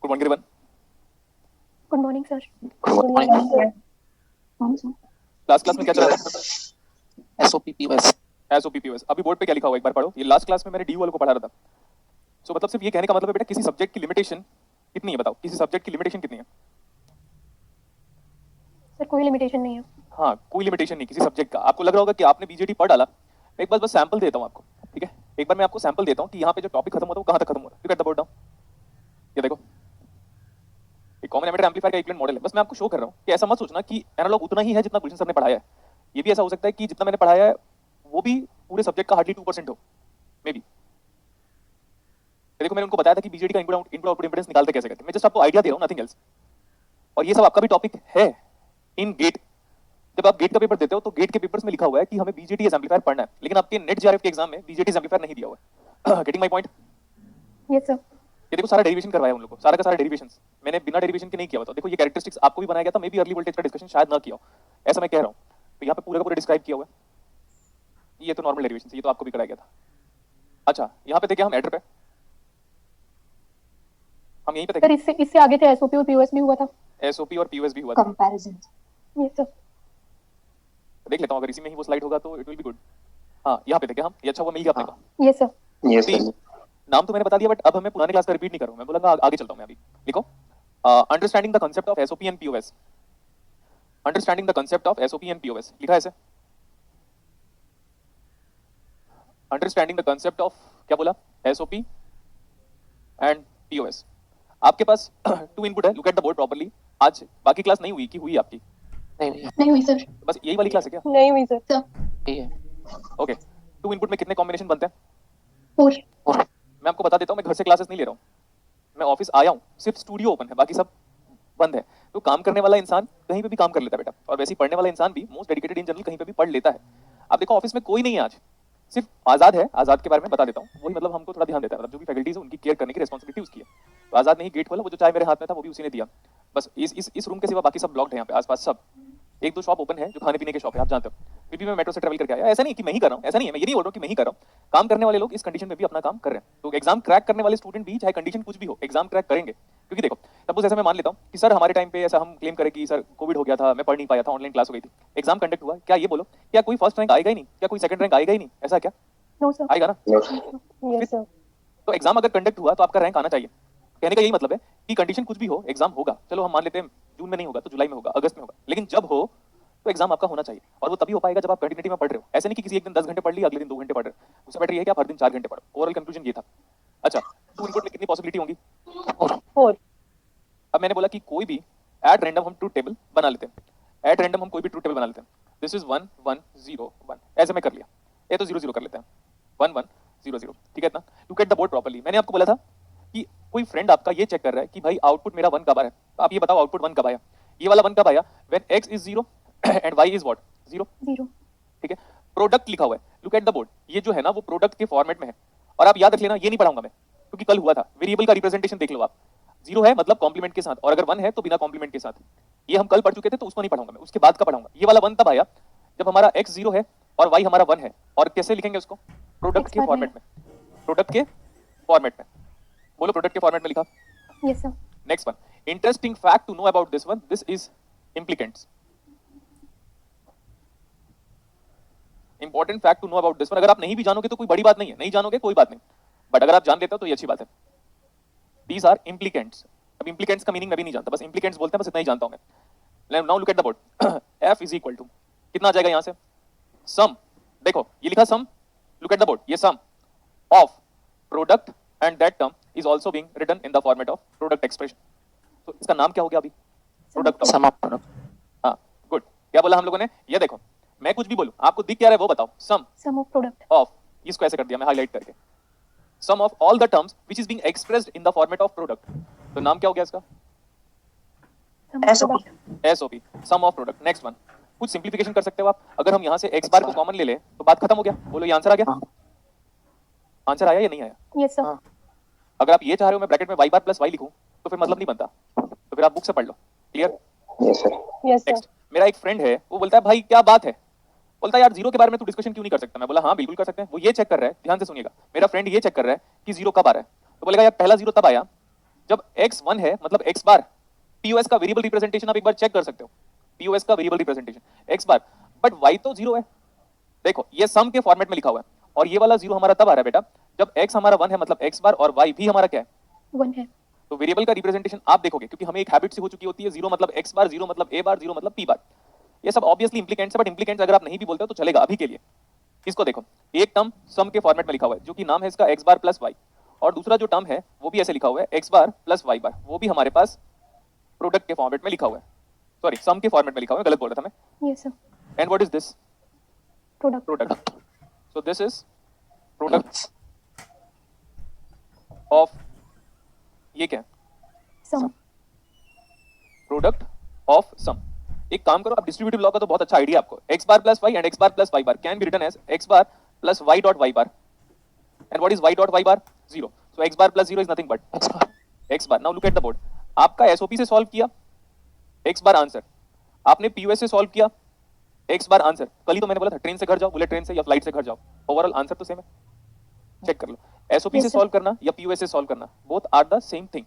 Good morning Rivan. Good morning sir. Good morning sir. Class में क्या चल रहा था? एसओपीपीओएस। एसओपीपीओएस। अभी बोर्ड पे क्या लिखा हुआ एक बार पढ़ो। ये लास्ट क्लास में मैंने डी वालों को पढ़ा रहा था। सो मतलब सिर्फ ये कहने का मतलब है बेटा किसी सब्जेक्ट की लिमिटेशन कितनी है, बताओ किसी सब्जेक्ट की लिमिटेशन कितनी है? सर कोई लिमिटेशन नहीं है। हाँ, कोई लिमिटेशन नहीं किसी सब्जेक्ट का। आपको लग रहा होगा कि आपने बीजेटी पढ़ डाला। मैं एक बार बस सैंपल देता हूँ आपको, ठीक है? एक बार मैं आपको सैंपल देता हूँ कि यहाँ पे जो टॉपिक खत्म होता है वो कहाँ तक खत्म होता है। Look at the board now. ये देखो, एक कॉमन एमिटर एम्पलीफायर का इक्विवेलेंट मॉडल है। बस मैं आपको शो कर रहा हूँ कि ऐसा मत सोचना कि एनालॉग उतना ही है जितना गुलशन सर ने पढ़ाया है। ये भी ऐसा हो सकता है कि जितना मैंने पढ़ाया है वो भी पूरे सब्जेक्ट का हार्डली 2% हो, मे बी। देखो मैंने उनको बताया था कि बीजेटी का इनपुट आउटपुट इंपेडेंस निकालते कैसे करते हैं। मैं जस्ट आपको आइडिया दे रहा हूँ, नथिंग एल्स। और ये सब आपका भी टॉपिक है इन गेट। जब आप गेट का पेपर देते हो तो गेट के पेपर्स में लिखा हुआ है कि हमें बीजेटी एम्पलीफायर पढ़ना है, लेकिन आपके नेट जेआरएफ के एग्जाम में बीजेटी एम्पलीफायर नहीं दिया हुआ है। Getting my point? Yes sir. ये देखो सारा डेरिवेशन करवाया उन लोगों को, सारा का सारा डेरिवेशंस मैंने बिना डेरिवेशन के नहीं किया हुआ था। देखो ये कैरेक्टरिस्टिक्स आपको भी बनाया गया था, मे बी अर्ली वोल्टेज का डिस्कशन शायद ना किया हो, ऐसा मैं कह रहा हूँ। तो यहाँ पे पूरा का पूरा डिस्क्राइब किया हुआ है। ये तो नॉर्मल डेरिवेशन, ये तो आपको भी कराया गया था। अच्छा, यहाँ पे देखिए हम एडर पे, हम यहीं पे सर इससे आगे थे एसओपी और पीओएस भी हुआ था। एसओपी और पीओएस भी हुआ था। कंपैरिजन। Yes sir. देख लेता हूँ अगर इसी में ही वो स्लाइड होगा तो इट विल बी गुड। हाँ, यहाँ पे देखिए हम, ये अच्छा हुआ मिल गया अपने को। Yes sir. Yes sir. नाम तो मैंने बता दिया, बट अब हमें पुराने क्लास का रिपीट नहीं करूँ। मैं बोलूंगा आगे चलता हूँ मैं अभी। लिखो understanding the concept of SOP and POS. Understanding the concept of SOP and POS लिखा है ऐसे। अंडरस्टैंडिंग द कंसेप्ट ऑफ, क्या बोला, एसओपी एंड पीओएस। आपके पास 2 इनपुट है। Look at the board properly. आज बाकी क्लास नहीं हुई कि हुई आपकी? नहीं हुई सर। बस यही वाली क्लास है क्या? नहीं हुई सर। ठीक है। ओके, 2 इनपुट में कितने कॉम्बिनेशन बनते हैं? 4। मैं आपको बता देता हूँ, मैं घर से क्लासेस नहीं ले रहा हूँ। मैं ऑफिस आया हूँ, सिर्फ स्टूडियो ओपन है, बाकी सब बंद है। तो काम करने वाला इंसान कहीं पे भी काम कर लेता है बेटा, और वैसे ही पढ़ने वाला इंसान भी मोस्ट डेडिकेटेड इन जनरल कहीं पे भी पढ़ लेता है। आप देखो ऑफिस में कोई नहीं है आज, सिर्फ आजाद है। आजाद के बारे में बता देता हूँ, वही मतलब हमको थोड़ा ध्यान देता है, मतलब जो भी फैकल्टीज है उनकी केयर करने की रिस्पॉन्सिबिलिटी उसकी है। तो आजाद नहीं, गेट वाला, वो जो चाय मेरे हाथ में था वो भी उसी ने दिया। बस इस रूम के सिवा बाकी सब ब्लॉक्ड है यहाँ पे आसपास सब। 1-2 शॉप ओपन है जो खाने पीने के शॉप है, आप जानते हो। फिर भी मैं मेट्रो से ट्रैवल करके आया। ऐसा नहीं कि मैं ही कर रहा हूँ, ऐसा नहीं है, मैं ये नहीं बोल रहा हूँ कि मैं ही कर रहा हूँ। काम करने वाले लोग इस कंडीशन में भी अपना काम कर रहे हैं। तो एग्जाम क्रैक करने वाले स्टूडेंट भी, चाहे कंडीशन कुछ भी हो, एग्जाम क्रैक करेंगे। क्योंकि देखो सपोज ऐसा मैं मान लेता हूँ कि सर हमारे टाइम पे ऐसा हम क्लेम करें कि सर कोविड हो गया था, मैं पढ़ नहीं पाया था, ऑनलाइन क्लास हो गई थी, एग्जाम कंडक्ट हुआ, क्या ये बोलो क्या कोई फर्स्ट रैंक आएगा ही नहीं? क्या कोई सेकंड रैंक आएगा ही नहीं? ऐसा क्या? No sir. आएगा ना? Yes sir. तो एग्जाम अगर कंडक्ट हुआ तो आपका रैंक आना चाहिए। कहने का यही मतलब है कि कंडीशन कुछ भी हो, एग्जाम होगा। चलो हम मान लेते हैं जून में नहीं होगा तो जुलाई में होगा, अगस्त में होगा, लेकिन जब हो तो एग्जाम आपका होना चाहिए। और वो तभी हो पाएगा जब आप कंटिन्यूटी में पढ़ रहे हो। ऐसे नहीं कि किसी एक दिन 10 घंटे पढ़ लिया, अगले दिन 2 घंटे पढ़ रहे हो। उससे बेटर ये है कि आप हर दिन 4 घंटे पढ़ो। ओवरऑल कंक्लूजन ये था। अच्छा, 2 इनपुट में कितनी पॉसिबिलिटी होंगी? 4। अब मैंने बोला कि कोई भी एट रैंडम हम ट्रूथ टेबल बना लेते हैं। एट रैंडम हम कोई भी ट्रूथ टेबल बना लेते हैं। दिस इज 1 1 0 1, ऐसे मैं कर लिया। ये तो 0 0 कर लेते हैं। 1 1 0 0, ठीक है इतना? Look at the board properly. मैंने आपको बोला था कि कोई फ्रेंड आपका ये चेक कर रहा है कि भाई आउटपुट मेरा 1 कब आया। तो आप ये बताओ आउटपुट 1 कब आया? ये वाला 1 कब आया? When x is 0 and y is what? 0। 0। ठीक है, प्रोडक्ट लिखा हुआ है। लुक एट द बोर्ड, ये जो है ना वो प्रोडक्ट के फॉर्मेट में है। और आप याद रख लेना, ये नहीं पढ़ाऊंगा मैं क्योंकि कल हुआ था। वेरिएबल का रिप्रेजेंटेशन देख लो आप। 0 है मतलब कॉम्प्लीमेंट के साथ, और अगर 1 है तो बिना कॉम्प्लीमेंट के साथ। ये हम कल पढ़ चुके थे तो उसको नहीं पढ़ाऊंगा मैं, उसके बाद का पढ़ाऊंगा। ये वाला 1 तब आया जब हमारा x 0 है और y हमारा 1 है। और कैसे लिखेंगे उसको? प्रोडक्ट के फॉर्मेट में। प्रोडक्ट के फॉर्मेट में बोलो, प्रोडक्ट के फॉर्मेट में लिखा। Yes sir. Next one, interesting fact to know about this one, this is implicants. Important fact to know about this one. अगर आप नहीं भी जानोगे तो कोई बड़ी बात नहीं है, नहीं जानोगे कोई बात नहीं, बट अगर आप जान लेते हो तो ये अच्छी बात है। These are implicants. अब इम्प्लीकेंट्स का मीनिंग मैं भी नहीं जानता, बस इम्प्लीकेंट्स बोलते हैं, बस इतना ही जानता हूं मैं। Now look at the board. f is equal to कितना आ जाएगा यहां से? सम। देखो ये लिखा sum, look at the board, ये sum of product and that term is also being written in the format of product expression. तो इसका नाम क्या हो गया अभी? Product sum of product. हाँ गुड। क्या बोला हम लोगों ने? ये देखो मैं कुछ भी बोलूं आपको दिख क्या रहा है वो बताओ। सम ऑफ प्रोडक्ट ऑफ, इसको ऐसे कर दिया मैं हाईलाइट करके, sum of all the terms which is being expressed in the format of product. तो नाम क्या हो गया इसका? SOP, sum of product. Next one, कुछ सिंपलीफिकेशन कर सकते हो आप। अगर हम यहां से x बार को कॉमन ले लें तो बात खत्म हो गया। बोलो ये आंसर आ गया? आंसर आया या नहीं आया? Yes sir. अगर आप ये चाह रहे हो मैं ब्रैकेट में y बार प्लस y लिखूं तो फिर मतलब नहीं बनता, तो फिर आप बुक से पढ़ लो। Clear? Yes sir. Yes sir. Next, मेरा एक फ्रेंड है, वो बोलता है भाई क्या बात है, बोलता है यार जीरो के बारे में तू डिस्कशन क्यों नहीं कर सकता? मैं बोला हाँ बिल्कुल कर सकते हैं। वो ये चेक कर रहा है, ध्यान से सुनिएगा, मेरा फ्रेंड ये चेक कर रहा है कि जीरो कब आ रहा है। तो बोलेगा यार पहला जीरो तब आया जब x 1 है मतलब x बार POS का वेरिएबल रिप्रेजेंटेशन आप एक बार चेक कर सकते हो, POS का variable representation x bar, but y तो 0 है। देखो ये सम के फॉर्मेट में लिखा हुआ है और ये वाला 0 हमारा तब आ रहा है बेटा जब x हमारा 1 है मतलब x बार और y भी हमारा क्या है 1 है। तो वेरिएबल का रिप्रेजेंटेशन आप देखोगे क्योंकि हमें एक हैबिट से हो चुकी होती है 0 मतलब x बार, 0 मतलब a बार, 0 मतलब p बार। ये सब ऑब्वियसली इंप्लीकेंट्स है, बट इंप्लीकेंट्स अगर आप नहीं भी बोलते हो तो चलेगा अभी के लिए। इसको देखो, एक टर्म सम के फॉर्मेट में लिखा हुआ है जो कि नाम है इसका x बार प्लस y, और दूसरा जो टर्म है वो भी ऐसे लिखा हुआ है x बार प्लस y बार, वो भी हमारे पास प्रोडक्ट के फॉर्मेट में लिखा हुआ है, सॉरी सम के फॉर्मेट में लिखा हुआ है, गलत बोल रहा था मैं। Yes sir. And what is this? Product. Product. So this is product of, ये क्या है? सम। Product of some. एक काम करो, आप डिस्ट्रीब्यूटिव लॉ का तो बहुत अच्छा आइडिया आपको, x bar plus y and x bar plus y bar can be written as x bar plus y dot y bar, and what is y dot y bar? 0। So x bar plus 0 is nothing but x bar. Now look at the board, आपका SOP से solve किया x bar answer, आपने POS से solve किया x bar answer. कल ही तो मैंने बोला था ट्रेन से घर जाओ, बुलेट ट्रेन से या फ्लाइट से घर जाओ, ओवरऑल आंसर तो सेम है, चेक कर लो। SOP से सॉल्व करना या POS से सॉल्व करना, both are the same thing.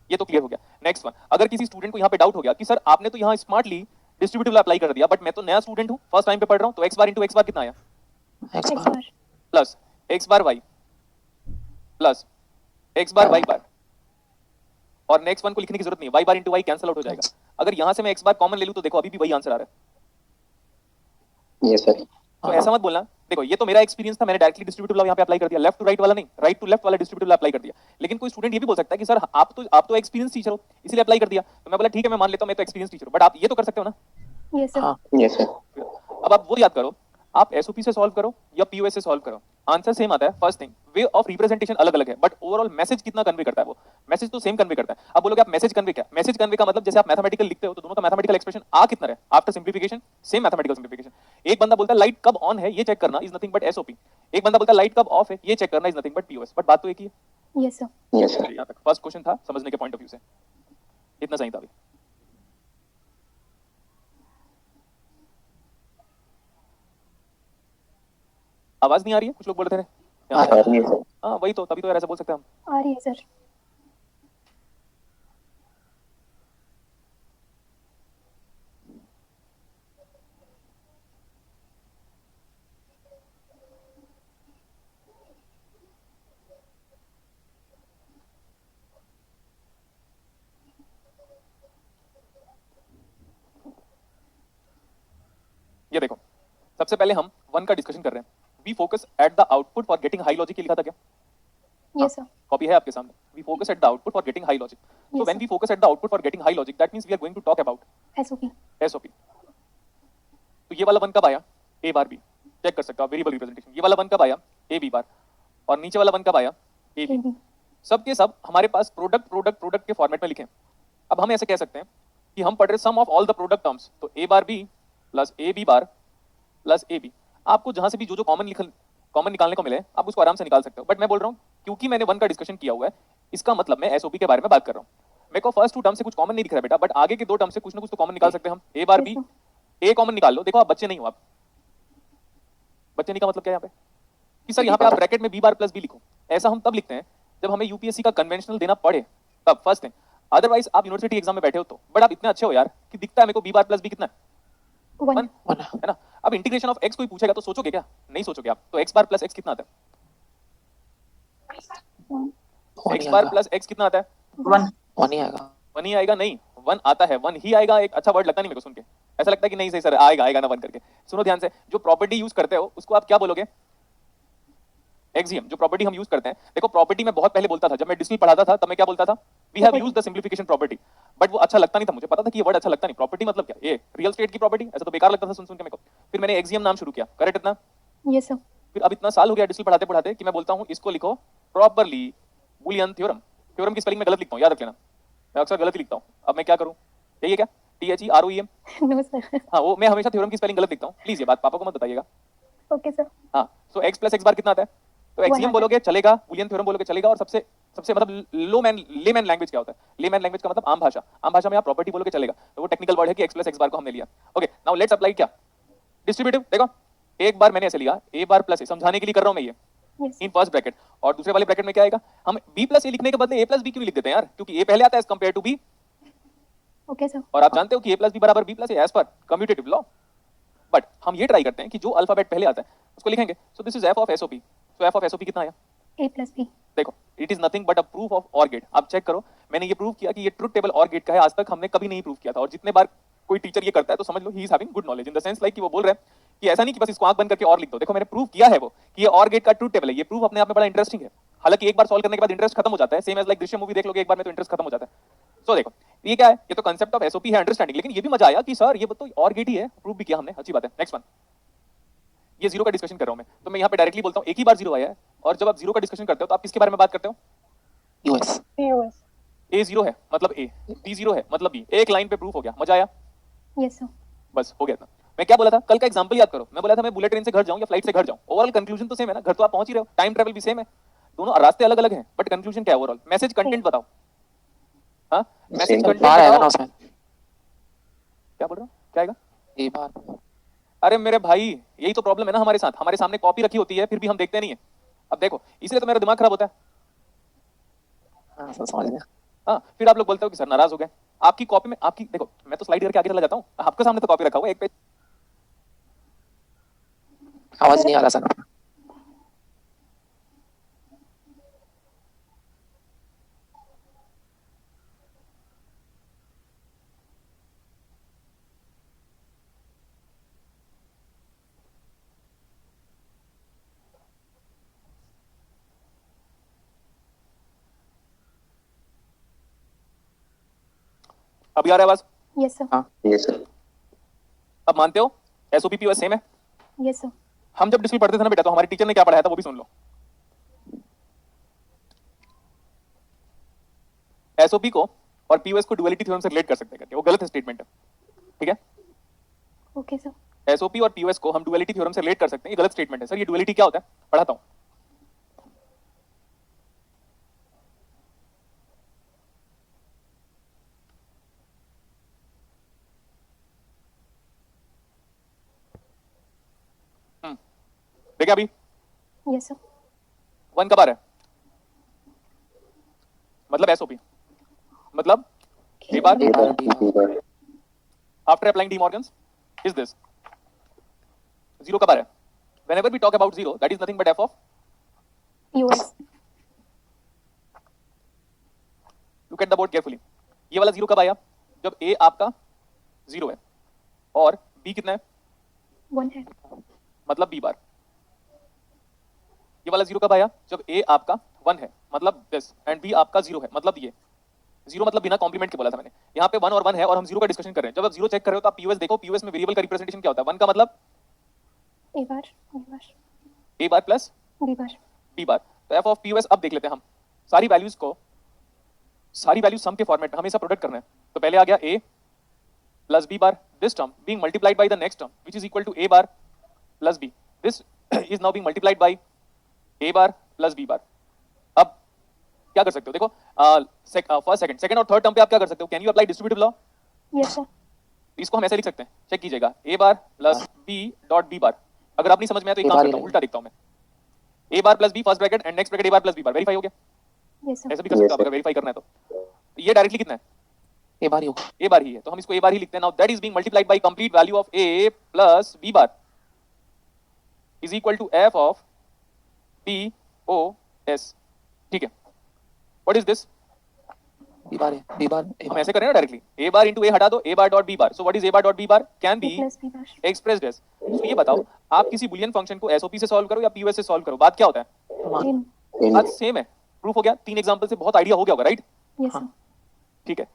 ये तो क्लियर हो गया। नेक्स्ट वन, अगर किसी स्टूडेंट को यहाँ पे डाउट हो गया कि सर आपने तो यहाँ स्मार्टली डिस्ट्रीब्यूटिव अप्लाई कर दिया, बट मैं तो नया स्टूडेंट हूँ, फर्स्ट टाइम पे पढ़ रहा हूँ, तो x बार इंटू x बार कितना आया? X x bar. बार plus x bar y plus x bar y बार, और नेक्स्ट वन को लिखने की जरूरत नहीं है, y bar into y cancel out हो जाएगा। अगर यहाँ से मैं x बार कॉमन ले लूँ तो देखो अभी भी वही आंसर आ रहा है। Yes, sir. तो ऐसा मत बोलना, देखो ये तो मेरा एक्सपीरियंस था, मैंने डायरेक्टली डिस्ट्रीब्यूटिव लॉ यहाँ पे अप्लाई कर दिया, लेफ्ट टू राइट वाला नहीं, राइट टू लेफ्ट वाला डिस्ट्रीब्यूटिव लॉ अप्लाई कर दिया। लेकिन कोई स्टूडेंट ये भी बोल सकता है कि सर आप तो एक्सपीरियंस टीचर हो इसलिए अप्लाई कर दिया, तो मैं बोला ठीक है मैं मान लेता हूँ मैं तो एक्सपीरियंस टीचर हूँ, बट आप ये तो कर सकते हो ना। Yes sir. हाँ. Yes, sir. अब आप वो याद करो, आप SOP से सॉल्व करो या POS से सॉल्व करो, आंसर सेम आता है। First thing, way of representation अलग अलग है, बट ओवरऑल मैसेज कितना कन्वे करता है, वो मैसेज तो सेम कन्वे करता है। आप बोलोगे आप मैसेज कन्वे क्या? मैसेज कन्वे का मतलब जैसे आप मैथमेटिकल लिखते हो तो दोनों का मैथमेटिकल एक्सप्रेशन आ कितना है after simplification, same mathematical simplification. एक बंदा बोलता है लाइट कब ऑन है ये चेक करना इज नथिंग बट SOP, एक बंदा बोलता है लाइट कब ऑफ है ये चेक करना is nothing but POS, but बात तो एक ही है। Yes sir. Yes, sir. यहाँ तक फर्स्ट क्वेश्चन था समझने के पॉइंट ऑफ व्यू से, इतना सही था। अभी आवाज नहीं आ रही है? कुछ लोग बोल रहे थे हाँ, sir. Yes, sir. हाँ वही तो, तभी तो यार ऐसा बोल सकते हैं हम। आ रही है सर। ये देखो, सबसे पहले हम वन का डिस्कशन कर रहे हैं। We focus at the output for getting high logic, लिखा था क्या? यस सर। कॉपी है आपके सामने। We focus at the output for getting high logic. So Yes, when sir. We focus at the output for getting high logic that means we are going to talk about SOP। SOP। तो ये वाला one कब आया? A bar B, check कर सकते हो आप variable representation. ये वाला वन कब आया? A B बार, और नीचे वाला वन कब आया? A B। AB। सब के सब हमारे पास प्रोडक्ट प्रोडक्ट प्रोडक्ट के फॉर्मेट में लिखे हैं। अब हम ऐसे कह सकते हैं कि हम पढ़ रहे sum of all the product terms, तो A bar B plus AB bar plus AB। आपको जहां से भी जो कॉमन निकालने को मिले आप उसको आराम से निकाल सकते हो, बट मैं बोल रहा हूँ क्योंकि मैंने वन का डिस्कशन किया हुआ है इसका मतलब मैं SOP के बारे में बात कर रहा हूँ। मेरे को फर्स्ट टू टर्म से कुछ कॉमन नहीं दिख रहा है बेटा, बट आगे के दो टर्म से कुछ ना कुछ तो कॉमन निकाल सकते हैं हम। A bar B, Yes, A common निकाल लो। देखो आप बच्चे नहीं हो, आप बच्चे नहीं का मतलब क्या है यहाँ पे कि सर यहाँ पे आप ब्रैकेट में B बार प्लस B लिखो, ऐसा हम तब लिखते हैं जब हमें UPSC का कन्वेंशनल देना पड़े तब, फर्स्ट थिंग। अदरवाइज आप यूनिवर्सिटी एग्जाम में बैठे हो तो, बट आप इतने अच्छे हो यार कि दिखता है मेरे को B बार प्लस B कितना है? 1। One. है ना। अब इंटीग्रेशन ऑफ x कोई पूछेगा तो सोचोगे क्या? नहीं सोचोगे आप। तो x बार प्लस x कितना आता है? One x ही बार आएगा. प्लस x कितना आता है? One ही आएगा. 1 ही आएगा? नहीं, 1 आता है, 1 ही आएगा। एक अच्छा वर्ड लगता नहीं मेरे को सुन के, ऐसा लगता है कि नहीं सही सर आएगा आएगा ना 1 करके। सुनो ध्यान से, जो प्रॉपर्टी यूज करते हो उसको आप क्या बोलोगे? एक्सियम। जो प्रॉपर्टी हम यूज करते हैं, देखो प्रॉपर्टी में बहुत पहले बोलता था, जब मैं डिस्टिल पढ़ाता था तब मैं क्या बोलता था? We have used the simplification property, but वो अच्छा लगता नहीं था मुझे, पता था कि ये वर्ड अच्छा लगता नहीं। प्रॉपर्टी मतलब क्या? ये रियल स्टेट की प्रॉपर्टी, ऐसा तो बेकार लगता था सुन सुन के मेरे को। फिर मैंने एक्सियम नाम शुरू किया, करेक्ट इतना? Yes sir. फिर अब इतना साल हो गया डिस्टिल पढ़ाते पढ़ाते कि मैं बोलता हूँ इसको लिखो प्रॉपरली बुलियन थ्योरम। थ्योरम की स्पेलिंग में गलत लिखता हूँ, याद रख लेना, मैं अक्सर गलत ही लिखता हूँ। अब मैं क्या करूँ? यही है क्या? THEROEM? No sir. हाँ, वो मैं हमेशा थ्योरम की स्पेलिंग गलत लिखता हूँ, प्लीज ये बात पापा को मत बताइएगा। Okay sir. हाँ, सो x प्लस x बार कितना आता है? तो One एक्सियम आता बोलोगे चलेगा, बुलियन थ्योरम बोलोगे चलेगा, और सबसे सबसे मतलब लेमैन लैंग्वेज क्या होता है? लेमैन लैंग्वेज का मतलब आम भाषा। आम भाषा में आप प्रॉपर्टी बोलोगे चलेगा, तो वो टेक्निकल वर्ड है कि x प्लस x बार को हमने लिया। ओके, नाउ लेट्स अप्लाई क्या? डिस्ट्रीब्यूटिव। देखो एक बार मैंने ऐसे लिया a बार प्लस a, समझाने के लिए कर रहा हूं मैं ये। Yes. इन फर्स्ट ब्रैकेट, और दूसरे वाले ब्रैकेट में क्या आएगा, हम b प्लस ए लिखने के बदले a प्लस b क्यों नहीं लिख देते हैं यार, क्योंकि a पहले आता है as compare to b, Okay, sir. और आप जानते हो कि a प्लस b बराबर b plus a as per commutative law. But हम ये ट्राई करते हैं कि जो अल्फाबेट पहले आता है उसको लिखेंगे। So this is f of SOP। सो f ऑफ SOP कितना आया, A plus B. देखो it is nothing but a proof of or gate. आप चेक करो, मैंने ये प्रूव किया कि ये ट्रुथ टेबल ऑर गेट का है, आज तक हमने कभी नहीं प्रूव किया था, और जितने बार कोई टीचर ये करता है तो समझ लो ही is having good knowledge in the sense like कि वो बोल रहे हैं कि ऐसा नहीं कि बस इसको आंख बंद करके और लिख दो। देखो मैंने प्रूव किया है वो कि ये ऑर गेट का ट्रुथ टेबल है। ये प्रूफ अपने आप में बड़ा इंटरेस्टिंग है, हालांकि एक बार सॉल्व करने के बाद इंटरेस्ट खत्म हो जाता है, same as like Drishyam movie देख लोगे एक बार में तो इंटरेस्ट खत्म हो जाता है। सो देखो ये क्या है, ये तो कांसेप्ट ऑफ SOP है, अंडरस्टैंडिंग, लेकिन ये भी मजा आया कि सर ये तो और गेट ही है, प्रूव भी किया हमने, अच्छी बात है। नेक्स्ट वन, ये जीरो का डिस्कशन कर रहा हूं मैं, तो मैं यहाँ पे डायरेक्टली बोलता हूँ एक ही बार जीरो आया है, और जब आप जीरो का डिस्कशन करते हो तो आप किसके बारे में बात करते हो, US POS. A जीरो है मतलब A, B जीरो है मतलब B, एक लाइन पे प्रूफ हो गया, मजा आया, Yes, sir. बस हो गया था। मैं क्या बोला था, कल का एग्जांपल याद करो, मैं बोला था मैं बुलेट ट्रेन से घर जाऊं या फ्लाइट से घर जाऊं, ओवरऑल कंक्लूजन तो सेम है ना, घर तो आप पहुंच ही रहे हो, टाइम ट्रेवल भी सेम है, दोनों रास्ते अलग अलग हैं, बट कंक्लूजन क्या है ओवरऑल, मैसेज कंटेंट बताओ। हाँ मैसेज कंटेंट बार आएगा ना बताओ, उसमें, क्या बोल रहे हो, क्या आएगा, A बार। अरे मेरे भाई यही तो प्रॉब्लम है ना हमारे साथ, हमारे सामने कॉपी रखी होती है फिर भी हम देखते नहीं है। अब देखो इसलिए तो मेरा दिमाग खराब होता है। हाँ सर समझ गया। हाँ फिर आप लोग बोलते हो कि सर नाराज हो गए, आपकी कॉपी में आपकी, देखो मैं तो स्लाइड करके आगे चला जाता हूँ, आपके सामने तो कॉपी रखा हुआ है एक पेज। आवाज नहीं आ रहा सर। अभी आ रहा है आवाज, Yes, sir. हाँ Yes, sir. अब मानते हो SOP POS सेम है। Yes, sir. हम जब डिस्प्ले पढ़ते थे ना बेटा, तो हमारे टीचर ने क्या पढ़ाया था वो भी सुन लो। SOP को और POS को डुअलिटी थ्योरम से रिलेट कर सकते हैं करके, वो गलत स्टेटमेंट है, ठीक है। Okay, sir. SOP और POS को हम डुअलिटी थ्योरम से रिलेट कर सकते हैं, ये गलत स्टेटमेंट है सर। ये डुअलिटी क्या होता है पढ़ाता हूं, देखिए अभी Yes, sir. 1 कब आ रहा है, मतलब SOP मतलब A bar A bar, B bar. after applying De Morgan's is this, 0 कब आ रहा है, whenever we talk about 0 that is nothing but f of, POS. look at the board carefully, ये वाला 0 कब आया, जब A आपका 0 है और B कितना है, 1 है. मतलब B बार। ये वाला 0 कब आया, जब A आपका 1 है मतलब दिस, एंड B आपका 0 है मतलब ये। 0 मतलब बिना कॉम्प्लीमेंट के बोला था मैंने, यहाँ पे 1 और 1 है और हम 0 का डिस्कशन कर रहे हैं। जब आप 0 चेक कर रहे हो तो आप POS देखो, POS में वेरिएबल का रिप्रेजेंटेशन क्या होता है, 1 का मतलब A bar. B bar. A bar plus B bar. B बार। तो f ऑफ POS अब देख लेते हैं हम, सारी वैल्यूज को, सारी वैल्यूज सम के फॉर्मेट में हमेशा प्रोडक्ट करना है। तो पहले आ गया A plus B bar, this term being multiplied by the next term which is equal to A bar plus B, this is now being multiplied by A bar plus B bar. अब क्या कर सकते हो, देखो first second और third term पे आप क्या कर सकते हो, can you apply distributive law, Yes, sir. इसको हम ऐसे लिख सकते हैं, चेक कीजिएगा, A bar plus B dot B बार। अगर आप नहीं समझ में आया तो एक A काम बार करता हूं, ही उल्टा लिखता हूं मैं, A bar plus B first bracket and next bracket A bar plus B bar, verify हो गया, Yes, sir. ऐसे भी कर सकते हो Yes, आप अगर वेरीफाई करना है तो। ये डायरेक्टली कितना है, A बार ही होगा। A बार ही है, तो हम इसको A बार ही लिखते हैं। Now that is being multiplied by complete value of A plus B bar is equal to f of POS, ठीक है। What is this, B bar है, B बार A हम बार। ऐसे करें ना directly, A bar into A हटा दो, A bar dot B bar. So what is A bar dot B bar, can A be plus B bar. Expressed as. तो ये बताओ, आप किसी बुलियन फंक्शन को SOP से सॉल्व करो या POS से सॉल्व करो, बात क्या होता है, समान। Same. बात सेम है। प्रूफ हो गया, 3 एग्जांपल से बहुत आइडिया हो गया होगा, राइट, Yes, sir. ठीक है।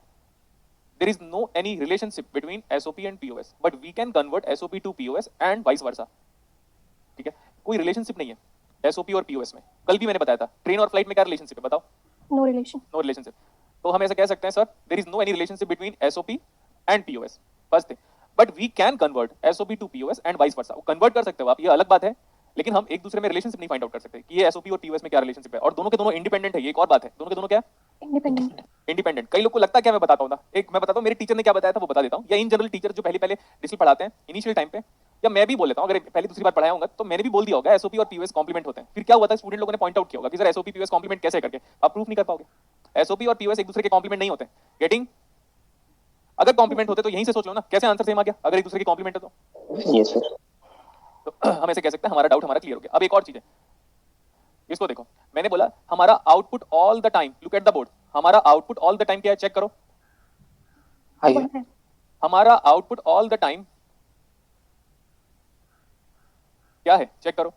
There is no any relationship between SOP and POS, but we can convert SOP to POS and vice versa, ठीक है। कोई रिलेशनशिप नहीं है SOP और POS में, कल भी मैंने बताया था। ट्रेन और फ्लाइट में क्या रिलेशनशिप है बताओ, No relation. No relationship. तो हम ऐसे कह सकते हैं sir, there is no any relationship between SOP and POS, first thing, but we can convert SOP to POS and vice versa. Convert कर सकते हो आप, ये अलग बात है, लेकिन हम एक दूसरे में रिलेशनशिप नहीं फाइंड आउट कर सकते कि ये एसओपी और पीओएस में क्या रिलेशनशिप है, और दोनों के दोनों इंडिपेंडेंट है, ये एक और बात है, दोनों के दोनों क्या Independent. इंडिपेंडेंट। कई लोग को लगता है क्या, मैं बताता हूँ ना, एक मैं बताता हूँ मेरे टीचर ने क्या बताया था वो बता देता हूँ, या इन जनरल टीचर जो पहले पहले डिजिटल पढ़ाते हैं इनिशियल टाइम पे, या मैं भी बोल लेता हूँ, अगर पहली दूसरी बार पढ़ाया होगा तो मैंने भी बोल दिया होगा एसओपी और पीओएस कॉम्प्लीमेंट होते हैं। फिर क्या हुआ था, स्टूडेंट लोगों ने पॉइंट आउट किया होगा कि सर एसओपी पीओएस कॉम्प्लीमेंट कैसे करके, आप प्रूफ नहीं कर पाओगे। एसओपी और पीओएस एक दूसरे के कॉम्प्लीमेंट नहीं होते, गेटिंग। अगर कॉम्प्लीमेंट होते तो यहीं से सोच लो ना, कैसे आंसर सेम आ गया अगर एक दूसरे की कॉम्प्लीमेंट है तो। Yes sir. तो हम ऐसे कह सकते हैं हमारा डाउट हमारा क्लियर हो गया। अब एक और चीज है, इसको देखो, मैंने बोला हमारा output all the time, look at the board, हमारा आउटपुट ऑल द टाइम क्या है, चेक करो। हाई है। One है. हमारा आउटपुट ऑल द टाइम क्या है, चेक करो।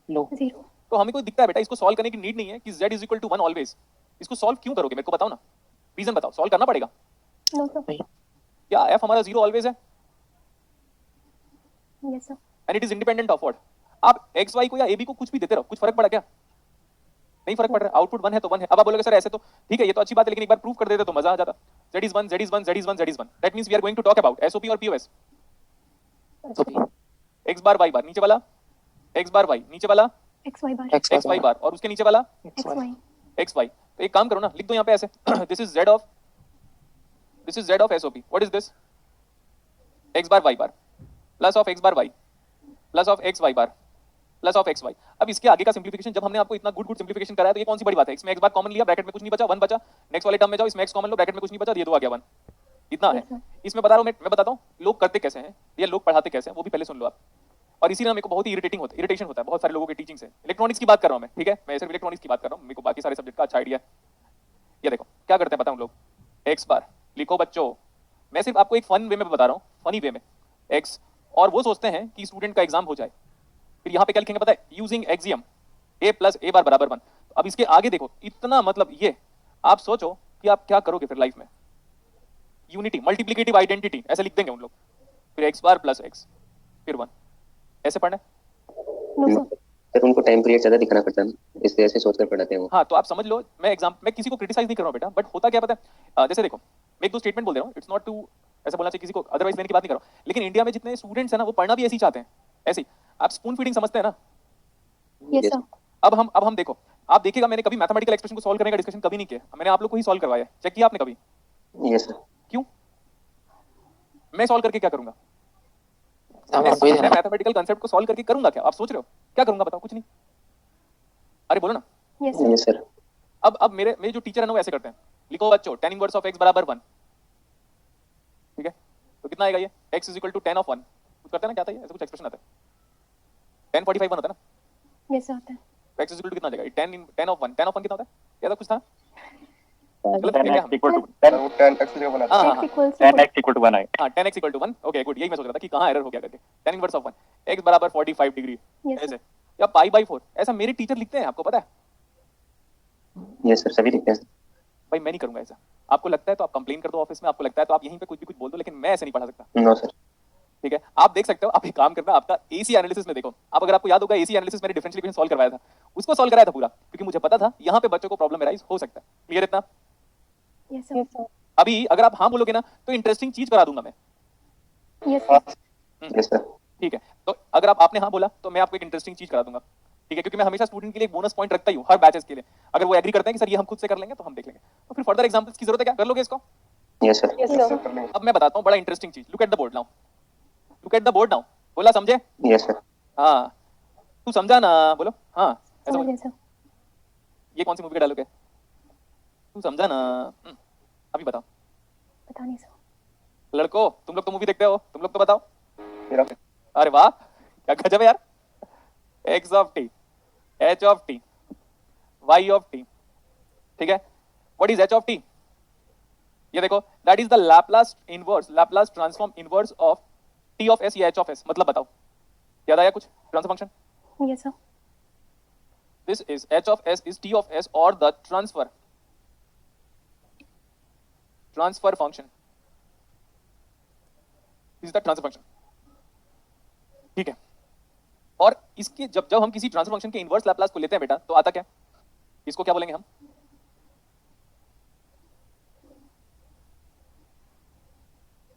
लो। 0. तो हमें कोई दिखता है बेटा, इसको सॉल्व करने की नीड नहीं है कि z is equal to 1 always. इसको सॉल्व क्यों करोगे, मेरे को बताओ ना, रीजन बताओ, सॉल्व करना पड़ेगा। No sir. नहीं। क्या f हमारा 0 ऑलवेज है Yes sir. And it is independent of what. आप एक्स वाई को या ए बी को कुछ भी देते रहो, कुछ फर्क पड़ा क्या, नहीं फर्क पड़ रहा है, आउटपुट 1 है तो 1 है। अब आप बोलोगे सर ऐसे तो ठीक है, ये तो अच्छी बात है, लेकिन एक बार प्रूफ कर देते तो मजा आ जाता। z is 1 z is 1 z is 1 z is 1, that means we are going to talk about SOP और POS। तो भी x बार y बार, नीचे वाला x बार y, नीचे वाला X Y bar. X x y बार, और उसके नीचे वाला X Y. x y। तो एक काम करो ना, लिख दो यहाँ पे ऐसे this is z of SOP, what is this, x bar y bar plus of x bar y plus of x y bar plus of x y. अब इसके आगे का सिंप्लीफिकेशन जब हमने आपको इतना गुड सिंप्लीफिकेशन कराया तो ये कौन सी बड़ी बात है, इसमें x बार कॉमन लिया, ब्रैकेट में कुछ नहीं बचा, 1 बचा, नेक्स्ट वाले टर्म में जाओ, इसमें x कॉमन लो, ब्रैकेट में कुछ नहीं बचा, ये 2 आ गया 1, इतना है। Yes, sir. इसमें बता रहा हूँ मैं बताता हूँ लोग करते कैसे हैं, ये लोग पढ़ाते कैसे हैं, वो भी पहले सुन लो आप। और इसी में मेरे को बहुत ही इरिटेशन होता है बहुत सारे लोगों के टीचिंग से। इलेक्ट्रॉनिक्स की बात कर रहा हूँ मैं, ठीक है, मैं सिर्फ इलेक्ट्रॉनिक्स की बात कर रहा हूँ, मेरे को बाकी सारे सब्जेक्ट का अच्छा आइडिया है। ये देखो क्या करते हैं बताऊँ लोग, एक्स बार लिखो बच्चों, मैं सिर्फ आपको एक फन वे में बता रहा हूँ, फनी वे में एक्स, और वो सोचते हैं कि स्टूडेंट का एग्जाम हो जाए। फिर यहाँ पे क्या लिखेंगे पता है, using axiom a plus a बार बराबर 1। अब इसके आगे देखो इतना, मतलब ये आप सोचो कि आप क्या करोगे फिर लाइफ में, यूनिटी मल्टीप्लिकेटिव आइडेंटिटी ऐसे लिख देंगे उन लोग, फिर x बार प्लस x फिर 1, ऐसे पढ़ना है। No sir. सर उनको टाइम पीरियड ज्यादा दिखाना पड़ता है, इसलिए ऐसे सोचकर पढ़ाते हैं वो। हाँ तो आप समझ लो, मैं किसी को क्रिटिसाइज नहीं कर रहा हूँ बेटा, बट होता क्या पता है, जैसे देखो मैं एक दो स्टेटमेंट बोल दे रहा हूँ, इट्स नॉट टू ऐसा बोलना चाहिए किसी को अदरवाइज लेने की बात नहीं कर रहा हूँ, लेकिन इंडिया में जितने स्टूडेंट्स हैं ना वो पढ़ना भी ऐसे ही चाहते हैं, ऐसे ही आप स्पून फीडिंग समझते हैं ना। Yes Yes. sir. अब हम देखो, आप देखिएगा मैंने कभी मैथमेटिकल एक्सप्रेशन को सॉल्व करने का डिस्कशन कभी नहीं किया, मैंने आप लोग को ही सॉल्व करवाया, चेक किया आपने कभी, यस सर। क्यों, मैं सॉल्व करके क्या करूंगा, अब मैं आपको ही देना। मैथमेटिकल कांसेप्ट को सॉल्व करके करूंगा क्या, आप सोच रहे हो क्या करूंगा बताओ, कुछ नहीं, अरे बोलो ना। Yes sir. Yes sir. अब मेरे जो टीचर है ना वो ऐसे करते हैं, लिखो बच्चों tan इनवर्स ऑफ x बराबर 1, ठीक है, तो कितना आएगा ये, x is equal to tan of 1, कुछ करते हैं ना, क्या था ये, ऐसा कुछ एक्सप्रेशन आता है, tan 45 1 होता है ना, Yes sir. आता है. तो x इज इक्वल टू कितना आ जाएगा, tan ऑफ 1 कितना होता है, क्या था कुछ था, गलत tan लिख दिया x हम। equal to tan x की जगह बना हाँ हाँ X हाँ equals to tan 1. x equal to 1 है। हाँ tan x equal to 1, okay good, यही मैं सोच रहा था कि कहाँ एरर हो गया करके, tan इनवर्स ऑफ 1 x बराबर 45 डिग्री Yes sir. ऐसे, या पाई बाई 4, ऐसा मेरे टीचर लिखते हैं, आपको पता है। यस सर, सभी लिखते हैं। भाई मैं नहीं करूंगा ऐसा, आपको लगता है तो आप कंप्लेन कर दो ऑफिस में, आपको लगता है तो आप यहीं पे कुछ भी कुछ बोल दो, लेकिन मैं ऐसे नहीं पढ़ा सकता, नो सर। ठीक है। आप देख सकते हो, आप एक काम करना, आपका एसी एनालिसिस में देखो, आप अगर आपको याद होगा एसी एनालिसिस मैंने डिफरेंशियल इक्वेशन सॉल्व करवाया था, उसको सॉल्व कराया था पूरा, क्योंकि मुझे पता था यहाँ पे बच्चों को प्रॉब्लम एराइज हो सकता है, क्लियर इतना। Yes sir. Yes sir. अभी अगर आप हाँ बोलोगे ना तो इंटरेस्टिंग चीज करा दूंगा मैं, Yes sir. Yes sir. ठीक है। तो अगर आपने हाँ बोला तो मैं आपको एक इंटरेस्टिंग चीज करा दूंगा, ठीक है, क्योंकि मैं हमेशा स्टूडेंट के लिए एक बोनस पॉइंट रखता ही हूँ हर बैचेस के लिए, अगर वो एग्री करते हैं कि सर ये हम खुद से कर लेंगे तो हम देख लेंगे, तो फिर फर्दर एग्जांपल्स की जरूरत है क्या, कर लोगे इसको। Yes sir. Yes sir. कर लेंगे। अब मैं बताता हूँ बड़ा इंटरेस्टिंग चीज, look at the board now, look at the board now, बोला समझे, यस सर। हाँ तू समझा ना, बोलो हाँ, ऐसा समझ बोलो। गए सर. ये कौन सी मूवी का डायलॉग है, तू समझा ना, अभी बताओ पता नहीं सर. लड़को, तुम लोग तो मूवी देखते हो, तुम लोग तो बताओ। मेरा अरे वाह क्या गजब है यार, x of t, h of t, y of t, ठीक है, what is h of t, ये देखो that is the Laplace inverse, Laplace transform inverse of t of s या h ऑफ s, मतलब बताओ याद आया कुछ transfer function, Yes sir. this is h of s is t of s or the transfer function, this is the transfer function, ठीक है। और इसके जब जब हम किसी ट्रांसफर फंक्शन के इनवर्स लैपलास को लेते हैं बेटा तो आता क्या, इसको क्या बोलेंगे हम,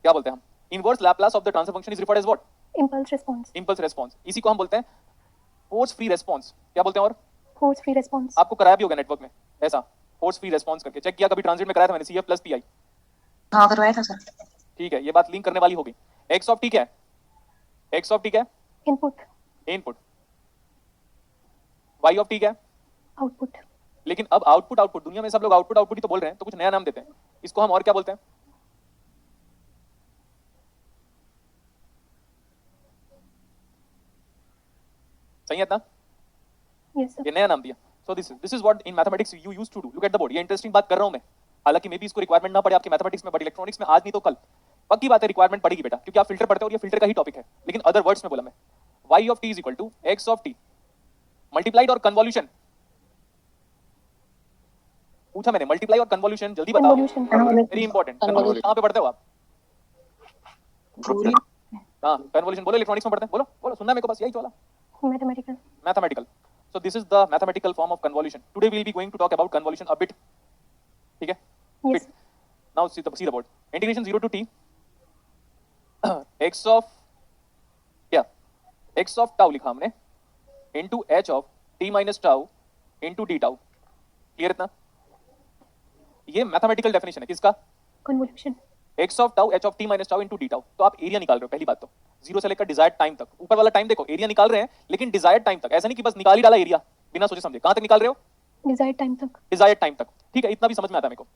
क्या बोलते हैं हम, inverse Laplace of the transfer function is referred as what, Impulse response. Impulse response, इसी को हम बोलते हैं फोर्स फ्री रेस्पॉन्स क्या बोलते हैं? और फोर्स फ्री रेस्पॉन्स, आपको कराया भी होगा नेटवर्क में ऐसा फोर्स फ्री रेस्पॉन्स करके, चेक किया कभी? ट्रांजिट में कराया था मैंने, CF प्लस PI। हाँ करवाया था सर। ठीक है, ये बात लिंक करने वाली होगी। एक्स ऑफ टी क्या है? एक्स ऑफ टी क्या है? Input, input. Y of t क्या है? आउटपुट, लेकिन अब आउटपुट आउटपुट दुनिया में सब लोग आउटपुट आउटपुट ही तो बोल रहे हैं, तो कुछ नया नाम देते हैं इसको हम, और क्या बोलते हैं? सही है ना? यस सर, ये नया नाम दिया। So this is what in mathematics you used to do. Look at the board. ये इंटरेस्टिंग बात कर रहा हूं मैं, हालांकि मे बी इसको रिक्वायरमेंट ना पड़े आपके मैथमेटिक्स में, बट इलेक्ट्रॉनिक्स में आज नहीं तो कल पक्की बात है रिक्वायरमेंट पड़ेगी बेटा, क्योंकि आप फिल्टर पढ़ते हो और ये फिल्टर का ही टॉपिक है। लेकिन अदर वर्ड्स में बोला मैं, y of t is equal to x of t multiplied और कन्वोल्यूशन। पूछा मैंने, मल्टीप्लाई और कन्वोल्यूशन, जल्दी बताओ। Convolution, very important. कन्वोल्यूशन कहां पे पढ़ते हो आप? हां, कन्वोल्यूशन बोलो, इलेक्ट्रॉनिक्स में पढ़ते हैं, बोलो बोलो, सुनना है मेरे को, बस यही तो वाला mathematical, mathematical. So this is the mathematical form of convolution. Today we will be going to talk about convolution a bit. ठीक है? Yes, Bit. Now see the board. Integration 0 to t x of क्या? x of tau लिखा हमने into h of t minus tau into d tau. Clear इतना? ये mathematical definition है किसका? Convolution, x of tau h of t minus tau into d tau. तो आप area निकाल रहे हो पहली बात तो, जीरो से लेकर डिजायर्ड टाइम तक। ऊपर वाला टाइम देखो, एरिया निकाल रहे हैं लेकिन डिजायर्ड टाइम तक, ऐसा नहीं कि बस निकाल ही डाला एरिया बिना सोचे समझे। कहां तक निकाल रहे हो? डिजायर्ड टाइम तक, डिजायर्ड टाइम तक। ठीक है, इतना भी समझ में आता है मेरे को।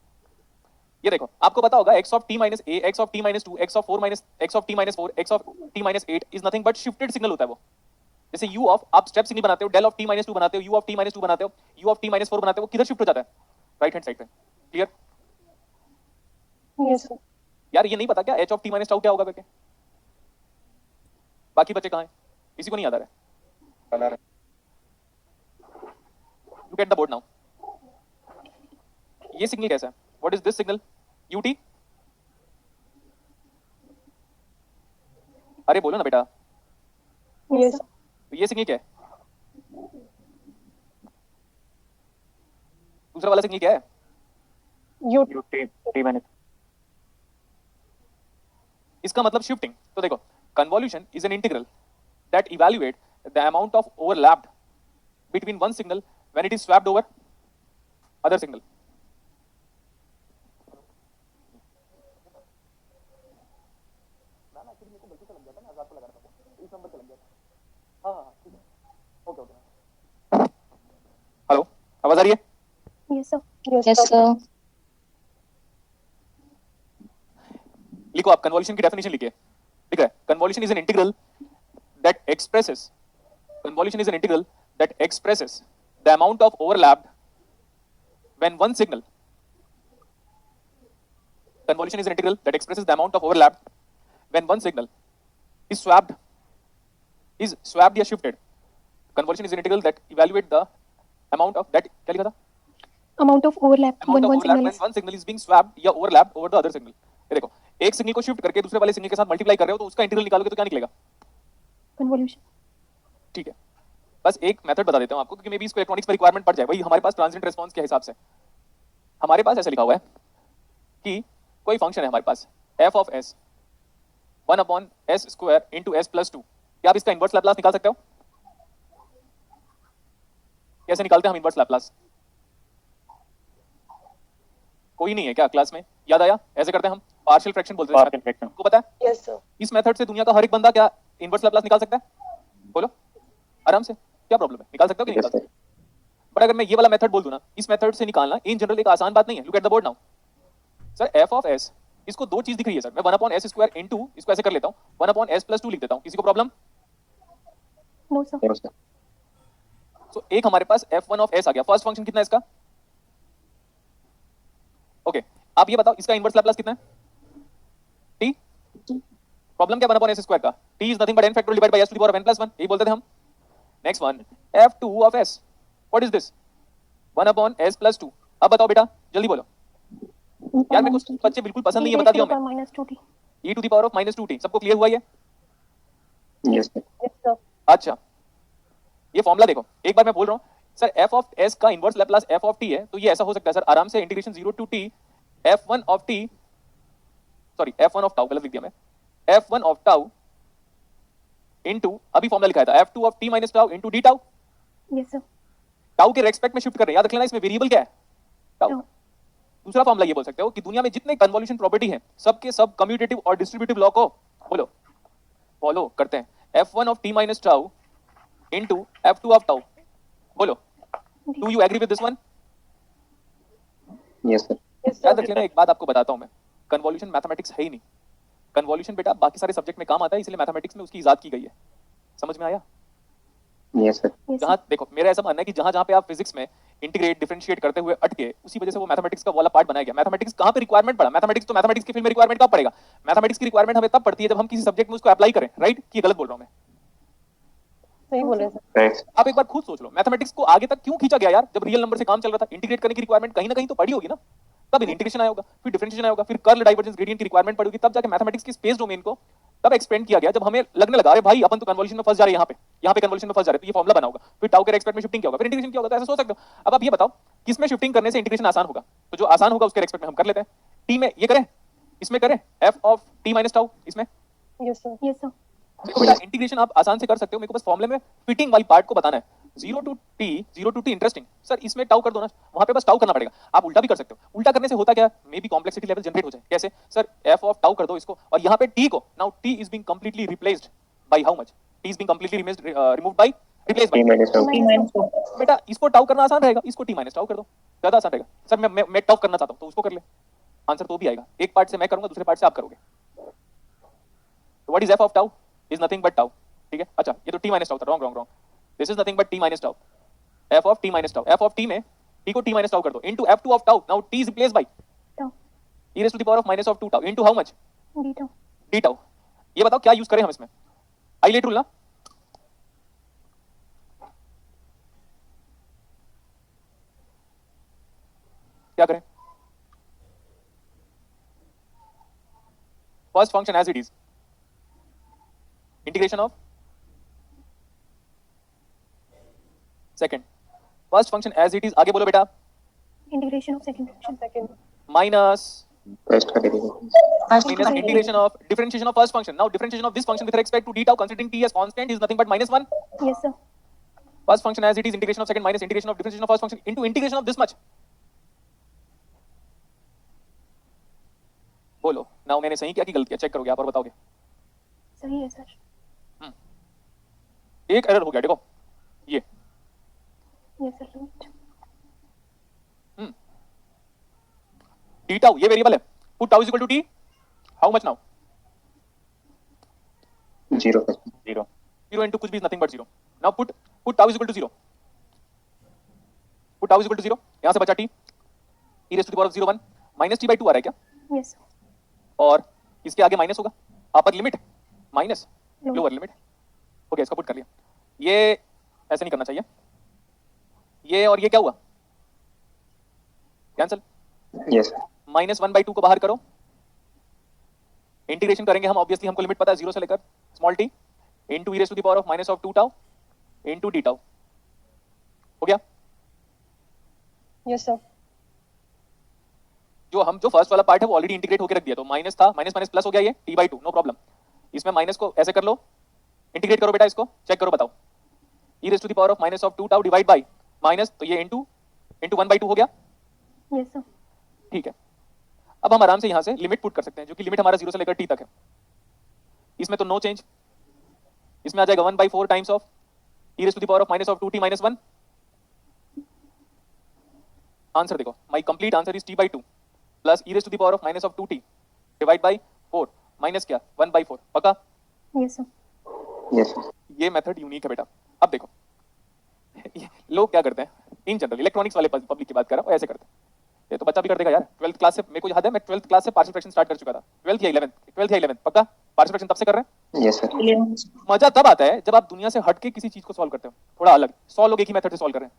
ये देखो, आपको पता होगा x of t minus a, x of t minus 2, x of 4 minus x of t minus 4, x of t minus 8 is nothing but shifted signal होता है वो। जैसे u ऑफ, आप स्टेप सिग्नल बनाते हो, del of t minus 2 बनाते हो, u of t minus 2 बनाते हो, u of t minus 4 बनाते हो, वो किधर शिफ्ट हो जाता है? राइट हैंड साइड पे। क्लियर? यस सर, यार ये नहीं पता क्या h of t minus tau क्या होगा करके? बाकी बच्चे कहां हैं? किसी को नहीं याद आ रहा है? बना रहे look at the board now. ये सिग्नल कैसा है? What is this signal? ut? अरे बोलो ना बेटा। यस सर, तो ये सिग्नल क्या है? दूसरा वाला सिग्नल क्या है? इसका मतलब शिफ्टिंग। तो देखो, convolution is an integral that evaluate the amount of overlap between one signal when it is swapped over other signal. Hello, आवाज आ रही है? Yes sir, yes sir. लिखो आप, कन्वोल्यूशन की डेफिनेशन लिखिए। लिख रहा है, convolution is an integral that expresses the amount of overlap when one signal. Convolution is an integral that expresses the amount of overlap when one signal is swapped या shifted. Convolution is an integral that evaluate the amount of that, क्या लिखा था? Amount of overlap Amount one of one overlap signal, when one signal is being swapped या overlapped over the other signal. ये देखो, एक signal को shift करके दूसरे वाले सिग्नल के साथ मल्टीप्लाई कर रहे हो तो उसका इंटीग्रल निकालोगे तो क्या निकलेगा? कन्वोल्यूशन, ठीक है, बस एक मेथड बता देता हूं आपको, क्योंकि मे बी इसको इलेक्ट्रॉनिक्स में रिक्वायरमेंट पड़ जाए। वही हमारे पास ट्रांजिएंट रिस्पांस के हिसाब से हमारे पास ऐसे लिखा हुआ है कि कोई फंक्शन है हमारे पास f of s 1 upon s square into s plus 2। क्या आप इसका इनवर्स लैप्लास निकाल सकते हो? कैसे निकालते हैं हम इनवर्स लैप्लास? कोई नहीं है क्या क्लास में? याद आया? ऐसे करते हैं हम, पार्शियल फ्रैक्शन बोलते हैं पार्शियल फ्रैक्शन। आपको पता है? यस सर, इस मेथड से दुनिया का हर एक बंदा क्या इनवर्स लैप्लास निकाल सकता है? बोलो आराम से, क्या प्रॉब्लम है? निकाल सकते हो कि नहीं Yes, निकाल सकते? बट अगर मैं ये वाला मेथड बोल दूं ना, इस मेथड से निकालना इन जनरल एक आसान बात नहीं है। Look at the board now sir, f of s, इसको दो चीज दिख रही है सर। मैं 1 upon s स्क्वायर इनटू, इसको ऐसे कर लेता हूं, 1 upon s plus 2 लिख देता हूं। किसी को problem? No sir, yes, sir. So एक हमारे पास f1 ऑफ s आ गया। फर्स्ट फंक्शन कितना है इसका? ओके, आप ये बताओ इसका इनवर्स लैप्लास कितना है? t। प्रॉब्लम क्या 1 upon s स्क्वायर का? t इज nothing but n factorial divide by s to the power of n plus 1, यही बोलते थे हम। Next one, f2 of s, what is this? 1 upon s plus 2। अब बताओ बेटा, जल्दी बोलो यार, मेरे को बच्चे बिल्कुल पसंद नहीं है, बता दिया मैं। Minus 2t, e to the power of -2t। सबको क्लियर हुआ ये? Yes, sir. यस सर, अच्छा, ये फॉर्मूला देखो एक बार, मैं बोल रहा हूं सर, f ऑफ s का inverse Laplace f of t है, तो ये ऐसा हो सकता है सर आराम से, integration 0 to t f1 of t, sorry f1 of tau, गलत लिख दिया मैं, f1 ऑफ टाउ इनटू अभी फॉर्मूला लिखा था f2 of t minus tau into d tau Yes, sir. Tau के रेस्पेक्ट में शिफ्ट कर रहे हैं, याद रख लेना इसमें वेरिएबल क्या है, टाउ। Tau. दूसरा फॉर्मूला ये बोल सकते हो कि दुनिया में जितने कन्वोल्यूशन प्रॉपर्टी हैं सबके सब कम्यूटेटिव और डिस्ट्रीब्यूटिव लॉ को बोलो फॉलो करते हैं। f1 of t minus tau into f2 of tau, बोलो do you agree with this one? Yes sir. याद रख लेना, एक बात आपको बताता हूं मैं, कन्वोल्यूशन मैथमेटिक्स है ही नहीं। कन्वोल्यूशन बेटा बाकी सारे सब्जेक्ट में काम आता है, इसलिए मैथमेटिक्स में उसकी इजाद की गई है। समझ में आया? Yes sir. Yes, जहां sir. देखो मेरा ऐसा मानना है कि जहां जहां पे आप फिजिक्स में इंटीग्रेट डिफरेंशिएट करते हुए अटके, उसी वजह से वो मैथमेटिक्स का वाला पार्ट बनाया गया। मैथमेटिक्स कहां पे रिक्वायरमेंट पड़ा? मैथमेटिक्स तो मैथमेटिक्स की फील्ड में रिक्वायरमेंट कब पड़ेगा? मैथमेटिक्स की रिक्वायरमेंट हमें तब पड़ती है जब हम किसी सब्जेक्ट में उसको अप्लाई करें, राइट? कि गलत बोल रहा हूं मैं? सही बोल रहे हैं सर। राइट। आप एक बार खुद सोच लो, मैथमेटिक्स को आगे तक क्यों खींचा गया यार? जब रियल नंबर से काम चल रहा था, इंटीग्रेट करने की रिक्वायरमेंट कहीं ना कहीं तो पड़ी होगी ना। तब इंटीग्रेशन आया होगा, फिर डिफरेंशिएशन आया होगा, फिर कर्ल डाइवर्जेंस ग्रेडियंट की रिक्वायरमेंट पड़ी होगी, तब जाके मैथमेटिक्स की स्पेस डोमेन को तब एक्सपेंड किया गया जब हमें लगने लगा अरे भाई अपन तो कन्वोल्यूशन में फंस जा रहे हैं, यहाँ पे कन्वोल्यूशन में फंस जा रहे हैं, तो ये फॉर्मूला बना होगा, फिर टाउ के रेस्पेक्ट में शिफ्टिंग किया होगा, फिर इंटीग्रेशन किया होगा। तो ऐसा सोच सकते हो। अब आप ये बताओ किस में शिफ्टिंग करने से इंटीग्रेशन आसान होगा? तो जो आसान होगा उसके रेस्पेक्ट में हम कर लेते हैं। टी में ये करें, इसमें करें f of t minus tau, इसमें यस सर। Yes, sir. देखो बेटा इंटीग्रेशन आप आसान से कर सकते हो, मेरे को बस फॉर्मूले में फिटिंग वाली पार्ट को बताना है। 0 टू t इंटरेस्टिंग सर, इसमें टाउ कर दो ना, वहां पे बस टाउ करना पड़ेगा। आप उल्टा भी कर सकते हो, उल्टा करने से होता क्या, may be complexity level generate हो जाए। कैसे सर? f ऑफ टाउ कर दो इसको, और यहाँ पे t को, now t is being completely replaced by how much? t is being completely removed by, replaced t by. Minus tau. T minus 2. बेटा इसको टाउ करना आसान रहेगा, इसको t माइनस टाउ कर दो, ज्यादा आसान रहेगा। सर मैं टाउ करना चाहता हूँ, तो उसको कर ले, आंसर तो भी आएगा। एक पार्ट से मैं करूंगा, दूसरे पार्ट से आप करोगे। What is f of tau? Is nothing but tau. ठीक है, अच्छा ये तो t माइनस टाउ था, wrong wrong wrong. This is nothing but t minus tau, f of t minus tau. f of t में t को t minus tau कर दो into f2 of tau, now t is replaced by Tau. e raise to the power of minus of 2 tau into how much? D tau. d tau. ये बताओ क्या use करें हम इसमें? Islet rule ना? क्या करें? First function as it is, integration of second, first function as it is, आगे बोलो बेटा, Integration of second function. Second. Minus first का derivative. First minus integration of differentiation of first function. Now differentiation of this function with respect to d tau considering t as constant is nothing but minus 1. Yes, sir. First function as it is, integration of second minus integration of differentiation of first function into integration of this much. बोलो now मैंने सही किया कि गलत किया? Check करोगे आप और बताओगे। सही है सर। एक एरर हो गया, देखो ये Yes, sir. Right. d tau ये वेरिएबल है, put tau is equal to t, how much now? 0 का। 0 into कुछ भी is nothing but 0. Now put tau is equal to 0. Put tau is equal to 0, यहाँ से बचा t, e raised to the power of 0 1 minus t by 2 आ रहा है क्या? Yes, sir. और इसके आगे माइनस होगा, upper limit minus No. Lower limit हो गया, इसका पुट कर लिया। ये ऐसे नहीं करना चाहिए, ये और ये क्या हुआ? कैंसिल। यस। माइनस 1/2 को बाहर करो, इंटीग्रेशन करेंगे हम, ऑब्वियसली हमको लिमिट पता है 0 से लेकर small t into e raise to the power of minus of 2 tau into d tau. हो गया? Yes sir. जो फर्स्ट वाला पार्ट है वो ऑलरेडी इंटीग्रेट होकर रख दिया, तो माइनस था, माइनस माइनस प्लस हो गया, ये t/2 नो प्रॉब्लम। इसमें माइनस को ऐसे कर लो, इंटीग्रेट करो बेटा, इसको चेक करो, बताओ e raise to the power of minus of 2 tau divide by minus, तो ये इनटू 1/2 हो गया। Yes, sir. ठीक है, अब हम आराम से यहाँ से लिमिट पुट कर सकते हैं, जो कि लिमिट हमारा 0 से लेकर t तक है। इसमें तो नो चेंज, इसमें आ जाएगा 1/4 times of e raise to the power of minus of 2t minus 1। Answer देखो, my complete answer is t/2 plus e raise to the power of minus of 2t divide by 4 minus क्या 1/4। पक्का? Yes, sir. Yes. ये method unique है बेटा। अब देखो ये लोग क्या करते हैं, इन जनरल इलेक्ट्रॉनिक्स वाले पब्लिक की बात कर रहा हूँ, ऐसे करते हैं। ये तो बच्चा भी कर देगा यार, 12th क्लास से, मेरे को याद है मैं 12th क्लास से पार्शियल फ्रैक्शन स्टार्ट कर चुका था। 12th या 11th पक्का पार्शियल फ्रैक्शन तब से कर रहे हैं। Yes sir. 11. मजा तब आता है जब आप दुनिया से हट के किसी चीज को सॉल्व करते हो, थोड़ा अलग। 100 लोग एक ही मेथड से सॉल्व कर रहे हैं,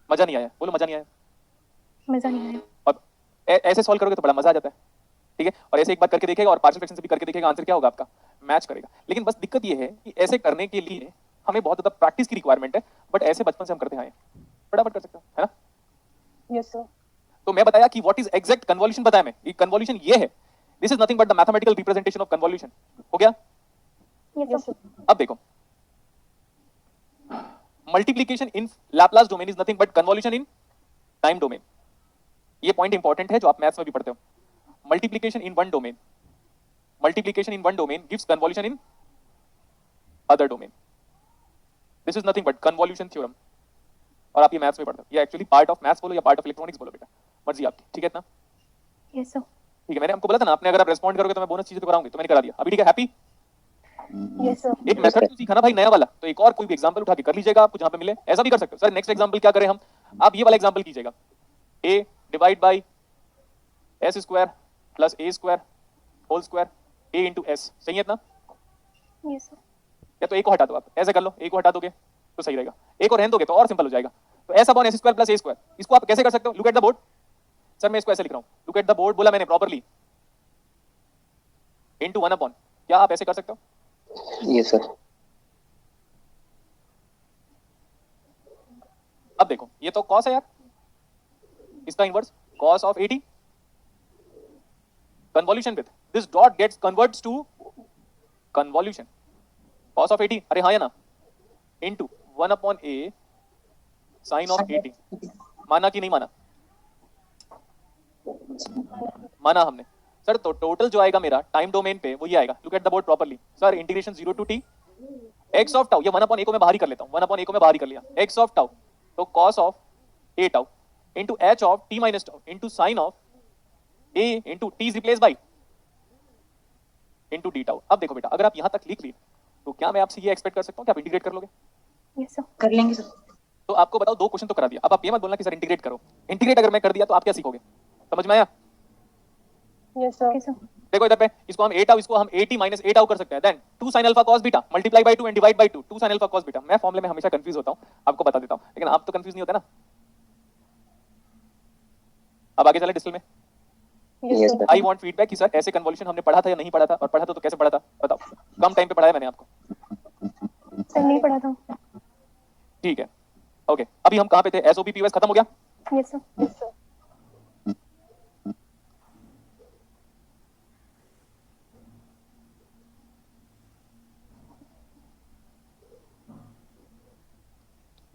मजा नहीं आया, बोलो मजा नहीं आया। मजा नहीं आया। और ऐसे सॉल्व करोगे तो बड़ा मजा आ जाता है, ठीक है। और ऐसे एक बार करके देखेगा और पार्शियल फ्रैक्शन से भी करके देखेगा, आंसर क्या होगा आपका, मैच करेगा। लेकिन बस दिक्कत ये है कि ऐसे करने के लिए हमें बहुत ज्यादा प्रैक्टिस की रिक्वायरमेंट है, बट ऐसे बचपन से हम करते आए हैं, फटाफट कर सकते हो, है ना। Yes sir. तो मैं बताया कि व्हाट इज एग्जैक्ट कन्वोल्यूशन, बताया मैं, ये कन्वोल्यूशन ये है, this is nothing but the mathematical representation of convolution. हो गया? Yes, yes sir. सर। अब देखो multiplication in Laplace domain is nothing but convolution in time domain. ये पॉइंट इंपॉर्टेंट है जो आप मैथ्स में भी पढ़ते हो। Multiplication in one domain, multiplication in one domain gives convolution in other domain. This is nothing but convolution theorem, और आप ये मैथ्स में पढ़ते हो। ये एक्चुअली पार्ट ऑफ मैथ्स बोलो या पार्ट ऑफ इलेक्ट्रॉनिक्स बोलो बेटा, मर्जी आपकी, ठीक है इतना? Yes sir. ठीक है, मैंने आपको बोला था ना, आपने अगर आप रेस्पॉन्ड करोगे तो मैं बोनस चीजें तो कराऊंगी, तो मैंने करा दिया अभी, ठीक है? हैप्पी? Yes, sir. एक मेथड तो सीखा ना भाई नया वाला, तो एक और कोई भी एग्जांपल उठा के कर लीजिएगा, आपको जहां पे मिले ऐसा भी कर सकते हो। सर नेक्स्ट एग्जांपल क्या करें हम? आप ये वाला एग्जांपल कीजिएगा, a divide by s square plus a square whole square a into s, सही है इतना? Yes sir. या तो a को हटा दो, आप ऐसे कर लो, a को हटा दोगे तो सही रहेगा, a को रहने दोगे तो और सिंपल हो जाएगा। तो s upon s square plus a square, इसको आप कैसे कर सकते हो? Look at the board. Sir मैं इसको ऐसे लिख रहा हूँ, लुक एट द बोर्ड बोला मैंने प्रॉपर्ली, इनटू 1 अपॉन, क्या आप ऐसे कर सकते हो? Yes sir. अब देखो ये तो cos है यार, इसका inverse cos of 80 convolution with this dot gets converts to convolution cos of 80, अरे हाँ या ना, into 1 upon a sin of 80। माना कि नहीं माना? माना हमने। सर तो टोटल जो आएगा मेरा टाइम डोमेन पे वो ये आएगा, look at the board properly. Sir integration 0 to t x of tau, ये 1 अपॉन a को मैं बाहर ही कर लेता हूं, 1 अपॉन a को मैं बाहर ही कर लिया, x ऑफ टाउ तो cos of a tau into h of t minus tau into sin of a into t is replace by into d tau. अब देखो बेटा, अगर आप यहां तक लिख लिए तो क्या मैं आपसे ये एक्सपेक्ट कर सकता हूं कि आप इंटीग्रेट कर लोगे? Yes sir. कर लेंगे सर। तो आपको बताओ, 2 क्वेश्चन तो करा दिया, अब आप ये मत बोलना कि सर इंटीग्रेट करो। इंटीग्रेट अगर मैं कर दिया तो आप क्या सीखोगे? समझ में आया? Yes, sir. Okay sir. देखो इधर पे, इसको हम a टाउ, इसको हम 80 माइनस a टाउ कर सकते हैं। Then 2 sin alpha cos beta multiply by 2 and divide by 2, 2 sin alpha cos beta. मैं फॉर्मूले में हमेशा कंफ्यूज होता हूं, आपको बता देता हूं, लेकिन आप तो कंफ्यूज नहीं होते ना। अब आगे चले डिस्टिल में। Yes, Yes, sir. sir. I want feedback कि सर ऐसे कन्वॉल्यूशन हमने पढ़ा था या नहीं पढ़ा था, और पढ़ा था तो कैसे पढ़ा था, बताओ। कम टाइम पे पढ़ाया मैंने आपको, सर नहीं पढ़ा था। ठीक है? ओके, अभी हम कहां पे थे? एसओपी पीओएस खत्म हो गया। Yes sir. Yes, sir.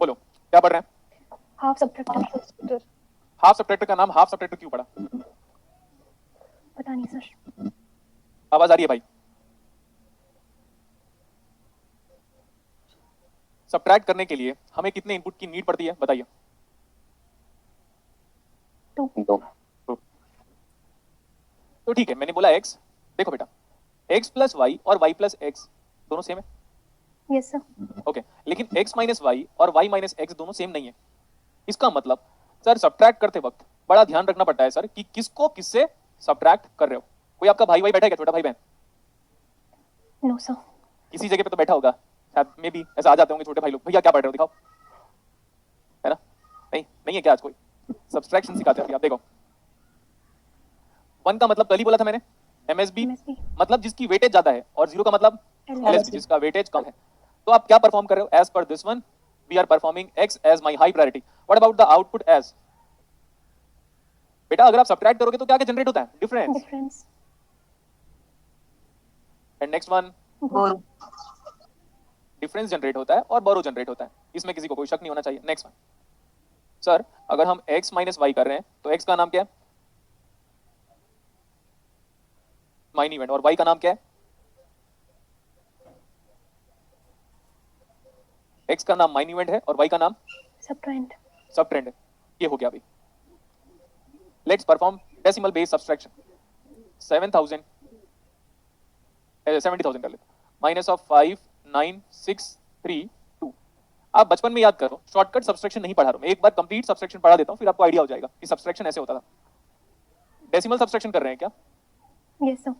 बोलो क्या पढ़ रहे हैं? Half subtractor. Sir. Half subtractor का नाम हाफ सब्ट्रैक्टर क्यों पढ़ा? पता नहीं सर। आवाज आ रही है भाई? सब्ट्रैक्ट करने के लिए हमें कितने इनपुट की नीड पड़ती है बताइए? 2। 2। तो ठीक है, मैंने बोला x, देखो बेटा x प्लस वाई और y प्लस एक्स दोनों सेम है, यस सर। ओके, लेकिन x माइनस वाई और y माइनस एक्स दोनों सेम नहीं है। इसका मतलब सर सब्ट्रैक्ट करते वक्त बड़ा ध्यान रखना पड़ता है सर कि किसको किससे सब्ट्रैक्ट कर रहे हो। कोई आपका भाई बैठा है क्या, छोटा भाई बहन? No sir. किसी जगह पे तो बैठा होगा शायद, मे बी ऐसा आ जाते होंगे छोटे भाई लोग, भैया क्या पढ़ रहे हो दिखाओ, है ना? नहीं है क्या आज कोई? सब्ट्रैक्शन सिखाते हैं अभी, आप देखो। 1 का मतलब कल ही बोला था मैंने, एमएसबी एमएसबी। मतलब जिसकी वेटेज ज्यादा है, और 0 का मतलब एलएसबी जिसका वेटेज कम है। तो आप क्या परफॉर्म कर रहे हो? As per this one we are performing X as my high priority. What about the output as? बेटा अगर आप सब्ट्रैक्ट करोगे तो क्या क्या जनरेट होता है? Difference. Difference. And next one borrow. Difference generate होता है और बोरो जनरेट होता है, इसमें किसी को कोई शक नहीं होना चाहिए। नेक्स्ट वन, सर अगर हम x माइनस वाई कर रहे हैं तो x का नाम क्या है? Mine event. और y का नाम क्या है? x का नाम माइन इवेंट है और y का नाम सबट्रेंड। सब ट्रेंड है। ये हो गया अभी। Let's perform decimal base subtraction. 7000 कर लेते, माइनस ऑफ 5 9 6 3 2। आप बचपन में याद करो, शॉर्टकट सब्सट्रैक्शन नहीं पढ़ा रहा हूं मैं, एक बार कंप्लीट सब्सट्रैक्शन पढ़ा देता हूं, फिर आपको आइडिया हो जाएगा कि सब्सट्रैक्शन ऐसे होता था। डेसिमल सब्सट्रैक्शन कर रहे हैं क्या? Yes sir.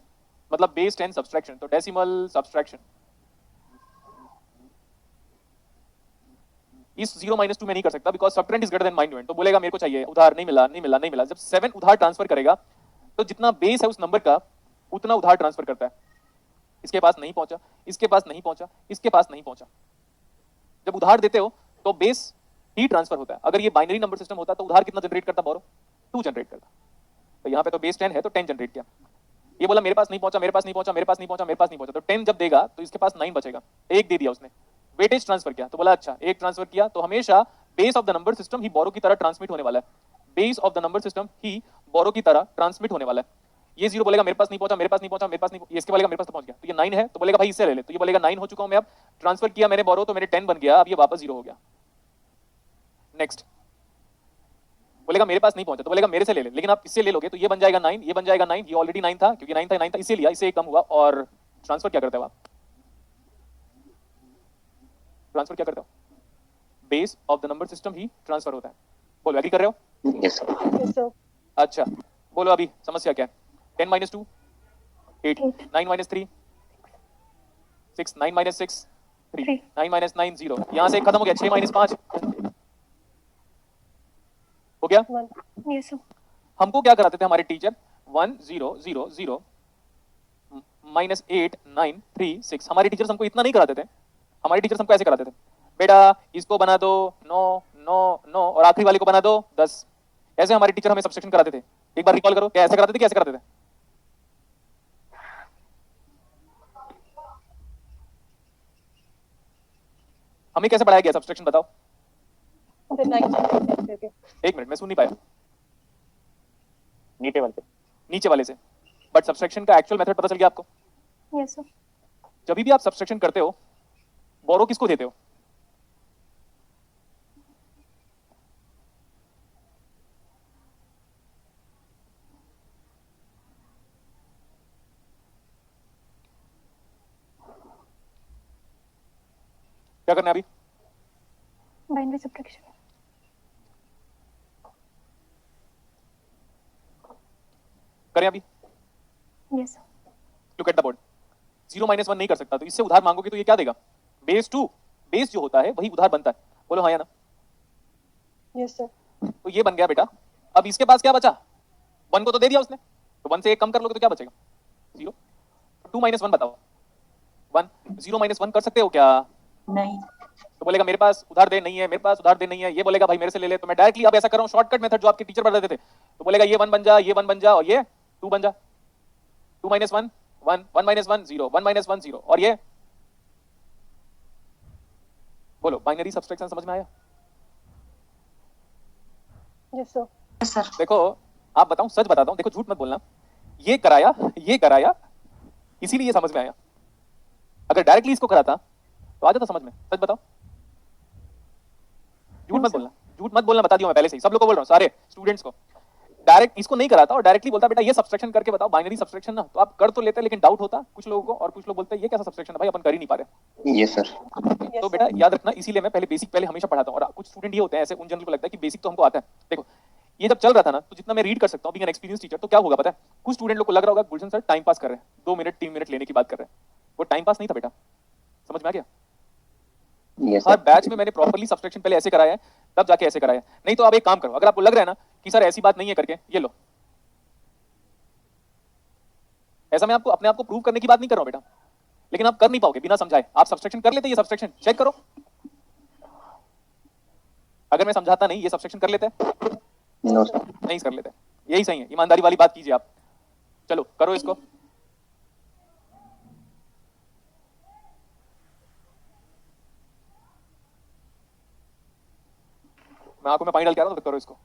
मतलब बेस 10 सब्सट्रैक्शन, तो डेसिमल सब्सट्रैक्शन इस 0 - 2 में नहीं कर सकता, because subtrahend is greater than minuend. तो बोलेगा मेरे को चाहिए उधार, नहीं मिला नहीं मिला नहीं मिला। जब 7 उधार ट्रांसफर करेगा तो जितना बेस है उस नंबर का उतना उधार ट्रांसफर करता है। इसके पास नहीं पहुंचा, इसके पास नहीं पहुंचा, इसके पास नहीं पहुंचा। जब उधार देते हो तो बेस ही ट्रांसफर होता है। अगर ये बाइनरी नंबर सिस्टम होता तो उधार कितना जनरेट करता? बोरो 2 जनरेट करता। तो यहाँ पे तो बेस 10 है तो 10 जनरेट किया। ये बोला मेरे पास नहीं पहुंचा, मेरे पास नहीं पहुंचा, मेरे पास नहीं पहुंचा, मेरे पास नहीं पहुंचा, तो 10 जब देगा तो इसके पास 9 बचेगा, 1 दे दिया उसने, वेटेज ट्रांसफर किया, तो बोला अच्छा एक ट्रांसफर किया तो हमेशा base of the number system ही बोरो की तरह ट्रांसमिट होने वाला है, base of the number system ही बोरो की तरह ट्रांसमिट होने वाला है। ये 0 बोलेगा मेरे पास नहीं पहुंचा, मेरे पास नहीं पहुंचा, मेरे पास नहीं, ये इसके बोलेगा मेरे पास तो पहुंच गया, तो ये 9 है तो बोलेगा भाई इससे ले ले, तो ये बोलेगा 9 हो चुका हूं मैं, अब ट्रांसफर किया मैंने बोरो तो मेरे 10 बन गया, अब ये वापस 0 हो गया। नेक्स्ट बोलेगा मेरे पास नहीं पहुंचा तो बोलेगा मेरे से ले ले, लेकिन आप इससे ले लोगे तो ये बन जाएगा 9, ये बन जाएगा 9, ये ऑलरेडी 9 था क्योंकि 9 था 9 था, इससे लिया, इससे एक कम हुआ और ट्रांसफर क्या करते हो आप? ट्रांसफर क्या करते हो? Base of the number system he transfer होता है। बोलो एग्री कर रहे हो? Yes sir. Yes, sir. अच्छा बोलो अभी समस्या क्या है? 10 minus 2 8, 9 minus 3 6, 9 minus 6 3, 9 minus 9 0, यहां से खत्म हो गया, 6 minus 5 हो गया। One. Yes, sir. हमको क्या कराते थे हमारे टीचर? 1 0 0 0 minus 8 9 3 6, हमारे टीचर्स हमको इतना नहीं कराते थे, हमारे टीचर्स हमको ऐसे कराते थे, बेटा इसको बना दो 9 9 9 और आखिरी वाले को बना दो 10, ऐसे हमारे टीचर हमें सब्सट्रैक्शन कराते थे। एक बार रिकॉल करो, क्या ऐसे कराते थे, कैसे कराते थे? हमें कैसे पढ़ाया गया सब्सट्रैक्शन बताओ? The 9 करके. एक मिनट मैं सुन नहीं पाया, नीचे वाले से। नीचे वाले से, बट सब्सट्रैक्शन का एक्चुअल मेथड पता चल गया आपको? Yes, sir. जब भी आप सब्सट्रैक्शन करते हो बोरो किसको देते हो? क्या करना है अभी? Binary subtraction. करें अभी? Yes, sir. Look at the board. 0 minus 1 नहीं कर सकता तो इससे उधार मांगोगे तो ये क्या देगा? बेस 2, बेस जो होता है वही उधार बनता है। बोलो हाँ या ना? Yes, sir. तो ये बन गया बेटा। अब इसके पास क्या बचा? 1 को तो दे दिया उसने, तो 1 से 1 कम कर लोगे तो क्या बचेगा? 0। 2 minus 1 बताओ। 1 0 minus 1 कर सकते हो क्या? नहीं। तो बोलेगा मेरे पास उधार दे नहीं है, मेरे पास उधार दे नहीं है, ये बोलेगा भाई मेरे से ले ले, तो मैं डायरेक्टली अब ऐसा कर रहा हूँ शॉर्टकट मेथड जो आपके टीचर बताते थे, तो बोलेगा ये 1 बन जा, ये 1 बन जा और ये 2 बन जा। 2 minus 1 1, 1 minus 1 0, 1 minus 1 0 और ये बोलो बाइनरी सब्सट्रैक्शन समझ में आया? Yes, sir. Yes, sir. देखो आप बताऊं, सच बताता हूं, देखो झूठ मत बोलना, ये कराया इसीलिए ये समझ में आया। अगर डायरेक्टली इसको कराता तो आ जाता समझ में। सच बताओ, झूठ मत बोलना, झूठ मत बोलना, बता दिया मैं पहले से ही, सब लोग को बोल रहा हूं, सारे स्टूडेंट्स को। डायरेक्ट इसको नहीं कराता और डायरेक्टली बोलता बेटा ये सब्सट्रैक्शन करके बताओ, बाइनरी सब्सट्रैक्शन ना, तो आप कर तो लेते लेकिन डाउट होता कुछ लोगों को, और कुछ लोग बोलते हैं ये कैसा सब्सट्रैक्शन है भाई, अपन कर ही नहीं पा रहे। Yes sir. Yes, तो बेटा sir. याद रखना, इसीलिए मैं पहले बेसिक पहले हमेशा पढ़ाता हूं, और कुछ स्टूडेंट ये होते हैं ऐसे, उन जनरल को लगता है कि बेसिक तो हमको आता है। देखो ये जब चल रहा था ना, तो जितना मैं रीड कर सकता हूँ बीइंग एन एक्सपीरियंस टीचर, तो क्या होगा पता है, कुछ स्टूडेंट लोग को लग रहा होगा गुलशन सर टाइम पास कर रहे हैं, 2 मिनट 3 मिनट लेने की बात कर रहे हैं, वो टाइम पास नहीं था बेटा। समझ में आ गया? यस हर सर। बैच में मैंने प्रॉपर्ली सब्सट्रैक्शन पहले ऐसे कराया है, तब जाके ऐसे कराया है। नहीं तो आप एक काम करो, अगर आपको लग रहा है ना कि सर ऐसी बात नहीं है करके, ये लो, ऐसा मैं आपको अपने आप को प्रूव करने की बात नहीं कर रहा हूं बेटा, लेकिन आप कर नहीं पाओगे बिना समझाए। आप सब्सट्रैक्शन कर लेते, ये सब्सट्रैक्शन चेक करो, अगर मैं समझाता नहीं ये सब्सट्रैक्शन कर लेते हैं? No sir. नहीं कर लेते, यही सही है, ईमानदारी वाली बात कीजिए आप। चलो करो इसको। मैं आंखों में पानी डाल के आ रहा हूं, तो करो इसको।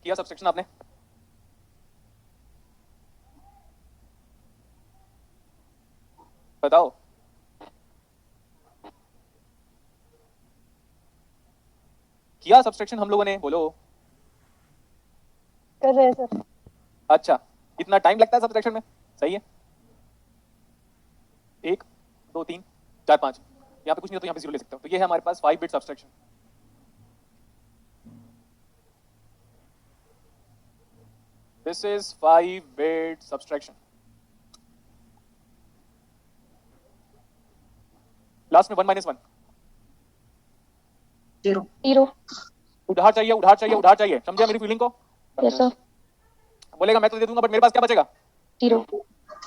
किया सब्सट्रैक्शन आपने? बताओ। किया सब्सट्रैक्शन हम लोगों ने? बोलो। कर रहे हैं सर। अच्छा, इतना टाइम लगता है सब्सट्रैक्शन में? सही है। 1 2 3 4 5, यहाँ पे कुछ नहीं हो तो यहाँ पे 0 ले सकते हो, तो ये है हमारे पास 5 bit subtraction. This is 5-bit subtraction. Last में 1 minus 1 0. 0. उधार चाहिए, उधार चाहिए, उधार चाहिए, समझे मेरी फीलिंग को? Yes, sir. बोलेगा मैं तो दे दूंगा, बट मेरे पास क्या बचेगा? 0.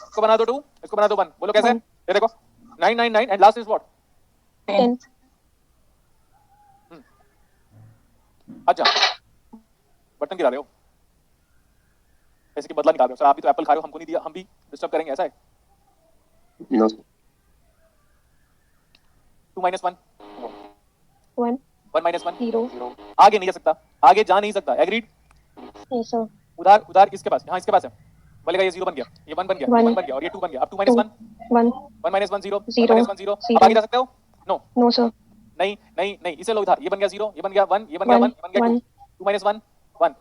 इसको बना दो 2, इसको बना दो 1। बोलो कैसे? ये देखो 9 9 9 एंड लास्ट इज व्हाट? 10. अच्छा बर्तन गिरा रहे हो, पैसे की बदला निकाल रहे हो। सर आप भी तो एप्पल खा रहे हो, हमको नहीं दिया, हम भी डिस्टर्ब करेंगे, ऐसा है? नो 2 - 1 1 1 - 1 0 0 आगे नहीं जा सकता, आगे जा नहीं सकता। एग्रीड? yes sir उधार उधार इसके पास, यहाँ इसके पास है, बोलेगा ये 0 बन गया, ये 1 बन गया, ये 1 1 बन गया और ये 2 बन गया। अब 2 - 1 1 1 - 1 0 0 1 - 1 0। अब आगे जा सकते हो? नो no sir नहीं नहीं नहीं, इसे लो उधार। ये बन गया 0, ये बन गया 1, ये बन गया 1, ये बन गया 2। 2 - 1 1 1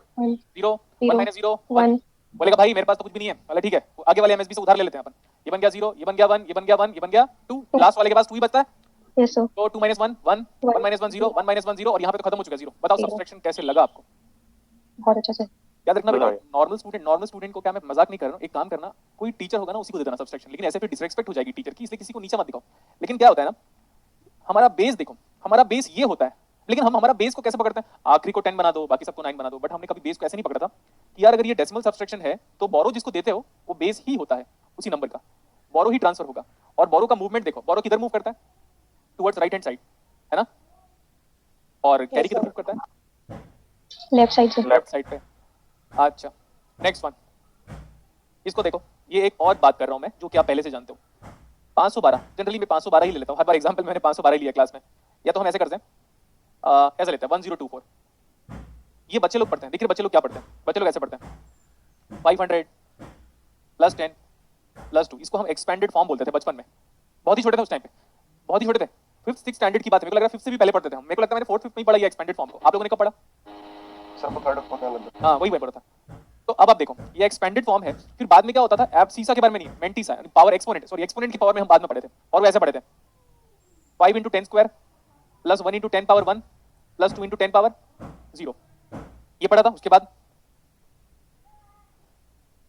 0 1 - 0 1। 1 बोलेगा भाई मेरे पास तो कुछ भी नहीं है। बोले ठीक है, आगे वाले एमएसबी से उधार ले लेते हैं अपन। ये बन गया 0, ये बन गया 1, ये बन गया 1, ये बन गया 2, लास्ट वाले के पास 2 ही बचता है। yes sir तो 2 - 1 1 1 - 1 0 1 - 1 0 और यहाँ पे तो खत्म हो चुका है 0। बताओ Zero. सब्सट्रैक्शन कैसे लगा आपको? बहुत अच्छा सर याद रखना बेटा, बढ़िया। नॉर्मल स्टूडेंट को क्या मैं मजाक नहीं कर रहा हूँ, एक काम करना, कोई टीचर होगा ना उसी को दे देना सब्सट्रैक्शन। लेकिन ऐसे फिर डिसरेस्पेक्ट हो जाएगी टीचर की, इसलिए किसी को नीचा मत दिखाओ। लेकिन क्या होता है ना, हमारा बेस देखो, हमारा बेस ये होता है। लेकिन हम हमारा बेस को कैसे पकड़ते हैं? आखिरी को 10 बना दो, बाकी सबको 9 बना दो। बट हमने कभी बेस को ऐसे नहीं पकड़ा था कि यार अगर ये डेसिमल सब्सट्रैक्शन है तो बोरो जिसको देते हो वो बेस ही होता है, उसी नंबर का बोरो ही ट्रांसफर होगा। और बोरो का मूवमेंट देखो, बोरो किधर मूव करता है? टुवर्ड्स राइट हैंड साइड, है ना? और कैरी किधर मूव करता है? लेफ्ट साइड से लेफ्ट साइड पे। अच्छा नेक्स्ट वन, इसको देखो, ये एक और बात कर रहा हूं मैं जो कि आप पहले से जानते हो। 512 जनरली मैं 512 ही ले लेता हूं, हर बार एग्जांपल मैंने 512 ही लिया क्लास में। या तो हम ऐसे करते हैं, कैसे लेते हैं 1024। ये बच्चे लोग पढ़ते हैं, देखिए बच्चे लोग क्या पढ़ते हैं, बच्चे लोग ऐसे पढ़ते हैं 500 + 10 + 2। इसको हम एक्सपेंडेड फॉर्म बोलते थे बचपन में, बहुत ही छोटे थे उस टाइम पे, बहुत ही छोटे थे। 5th 6th स्टैंडर्ड की बात है, मेरे को लग रहा है 5th से भी पहले पढ़ते थे हम। मेरे को लगता है मैंने 4th 5th में ही पढ़ा ये एक्सपेंडेड फॉर्म को। आप लोगों ने कब पढ़ा? सर को 3rd 4th में लग हाँ वही मैं पढ़ा था। तो अब आप देखो ये एक्सपेंडेड फॉर्म है। फिर बाद में क्या होता था, एब्सीसा के बारे में नहीं, mantissa power exponent, sorry exponent की पावर में हम बाद में पढ़े थे। और वो ऐसे पढ़े थे 5 × 10² + 1 × 10 पावर 1 + 2 × 10 पावर 0, ये पढ़ा था। उसके बाद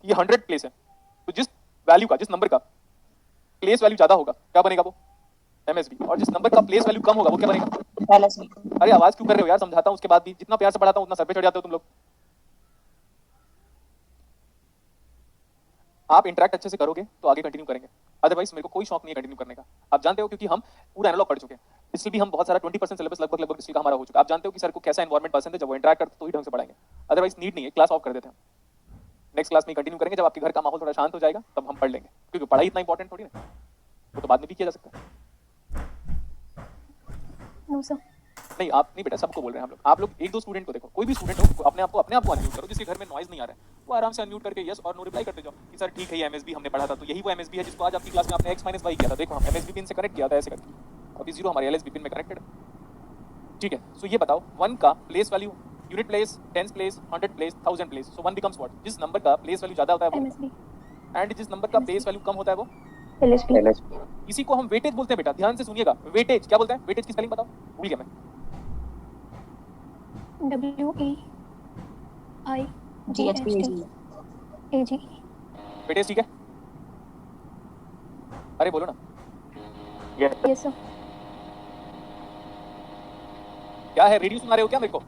ये 100 प्लेस है, तो जिस वैल्यू का, जिस नंबर का प्लेस वैल्यू ज्यादा होगा क्या बनेगा वो? एमएसबी। और जिस नंबर का प्लेस वैल्यू कम होगा वो क्या बनेगा? LSB. अरे आवाज क्यों कर रहे हो यार, समझाता हूं उसके बाद भी। जितना प्यार से पढ़ाता हूं उतना सर पे चढ़ जाते हो तुम लोग। आप इंटरेक्ट अच्छे से करोगे तो आगे कंटिन्यू करेंगे, अदरवाइज मेरे को कोई शौक नहीं है कंटिन्यू करने का। आप जानते हो क्योंकि हम पूरा एनालॉग पढ़ चुके हैं, इसलिए भी हम बहुत सारा 20% सिलेबस लगभग डिस्ट्रिक्ट का हमारा हो चुका है। आप जानते हो कि सर को कैसा एनवायरनमेंट पसंद है, जब वो इंटरेक्ट करते तो ही ढंग से पढ़ाएंगे, अदरवाइज नीड नहीं है, क्लास ऑफ कर देते हैं। नेक्स्ट क्लास में कंटिन्यू करेंगे, जब आपके घर का माहौल थोड़ा शांत हो जाएगा तब हम पढ़ लेंगे, क्योंकि पढ़ाई इतना इंपॉर्टेंट थोड़ी ना, वो तो बाद में भी किया जा सकता है। no sir नहीं आप नहीं बेटा, सबको बोल रहे हैं हम लोग। आप लोग एक दो स्टूडेंट को देखो, कोई भी स्टूडेंट हो अपने आप को अनम्यूट करो, जिसके घर में नॉइज नहीं आ रहा है, वो आराम से अनम्यूट करके यस और नो रिप्लाई करते जाओ कि सर ठीक है ये एमएसबी हमने पढ़ा था। तो यही वो एमएसबी है जिसको आज आपकी क्लास में आपने x - y किया था। देखो हम एमएसबी पिन से कनेक्ट किया था ऐसे करके, अभी 0 हमारे एलएसबी पिन में कनेक्टेड है। ठीक है, सो ये बताओ 1 का place value, unit place, 10 place, 100 place, 1000 place, so 1 becomes what? जिस नंबर का प्लेस वैल्यू ज्यादा होता है वो, MSB एंड जिस नंबर का प्लेस वैल्यू कम होता है वो। LSB LSB. इसी को हम वेटेज बोलते हैं बेटा, ध्यान से सुनिएगा। वेटेज क्या बोलते हैं? वेटेज की स्पेलिंग बताओ, भूल गया मैं। WEIGHT AG वेटेज ठीक है? अरे बोलो ना। yes sir क्या है, रेडियो सुना रहे हो क्या मेरे को?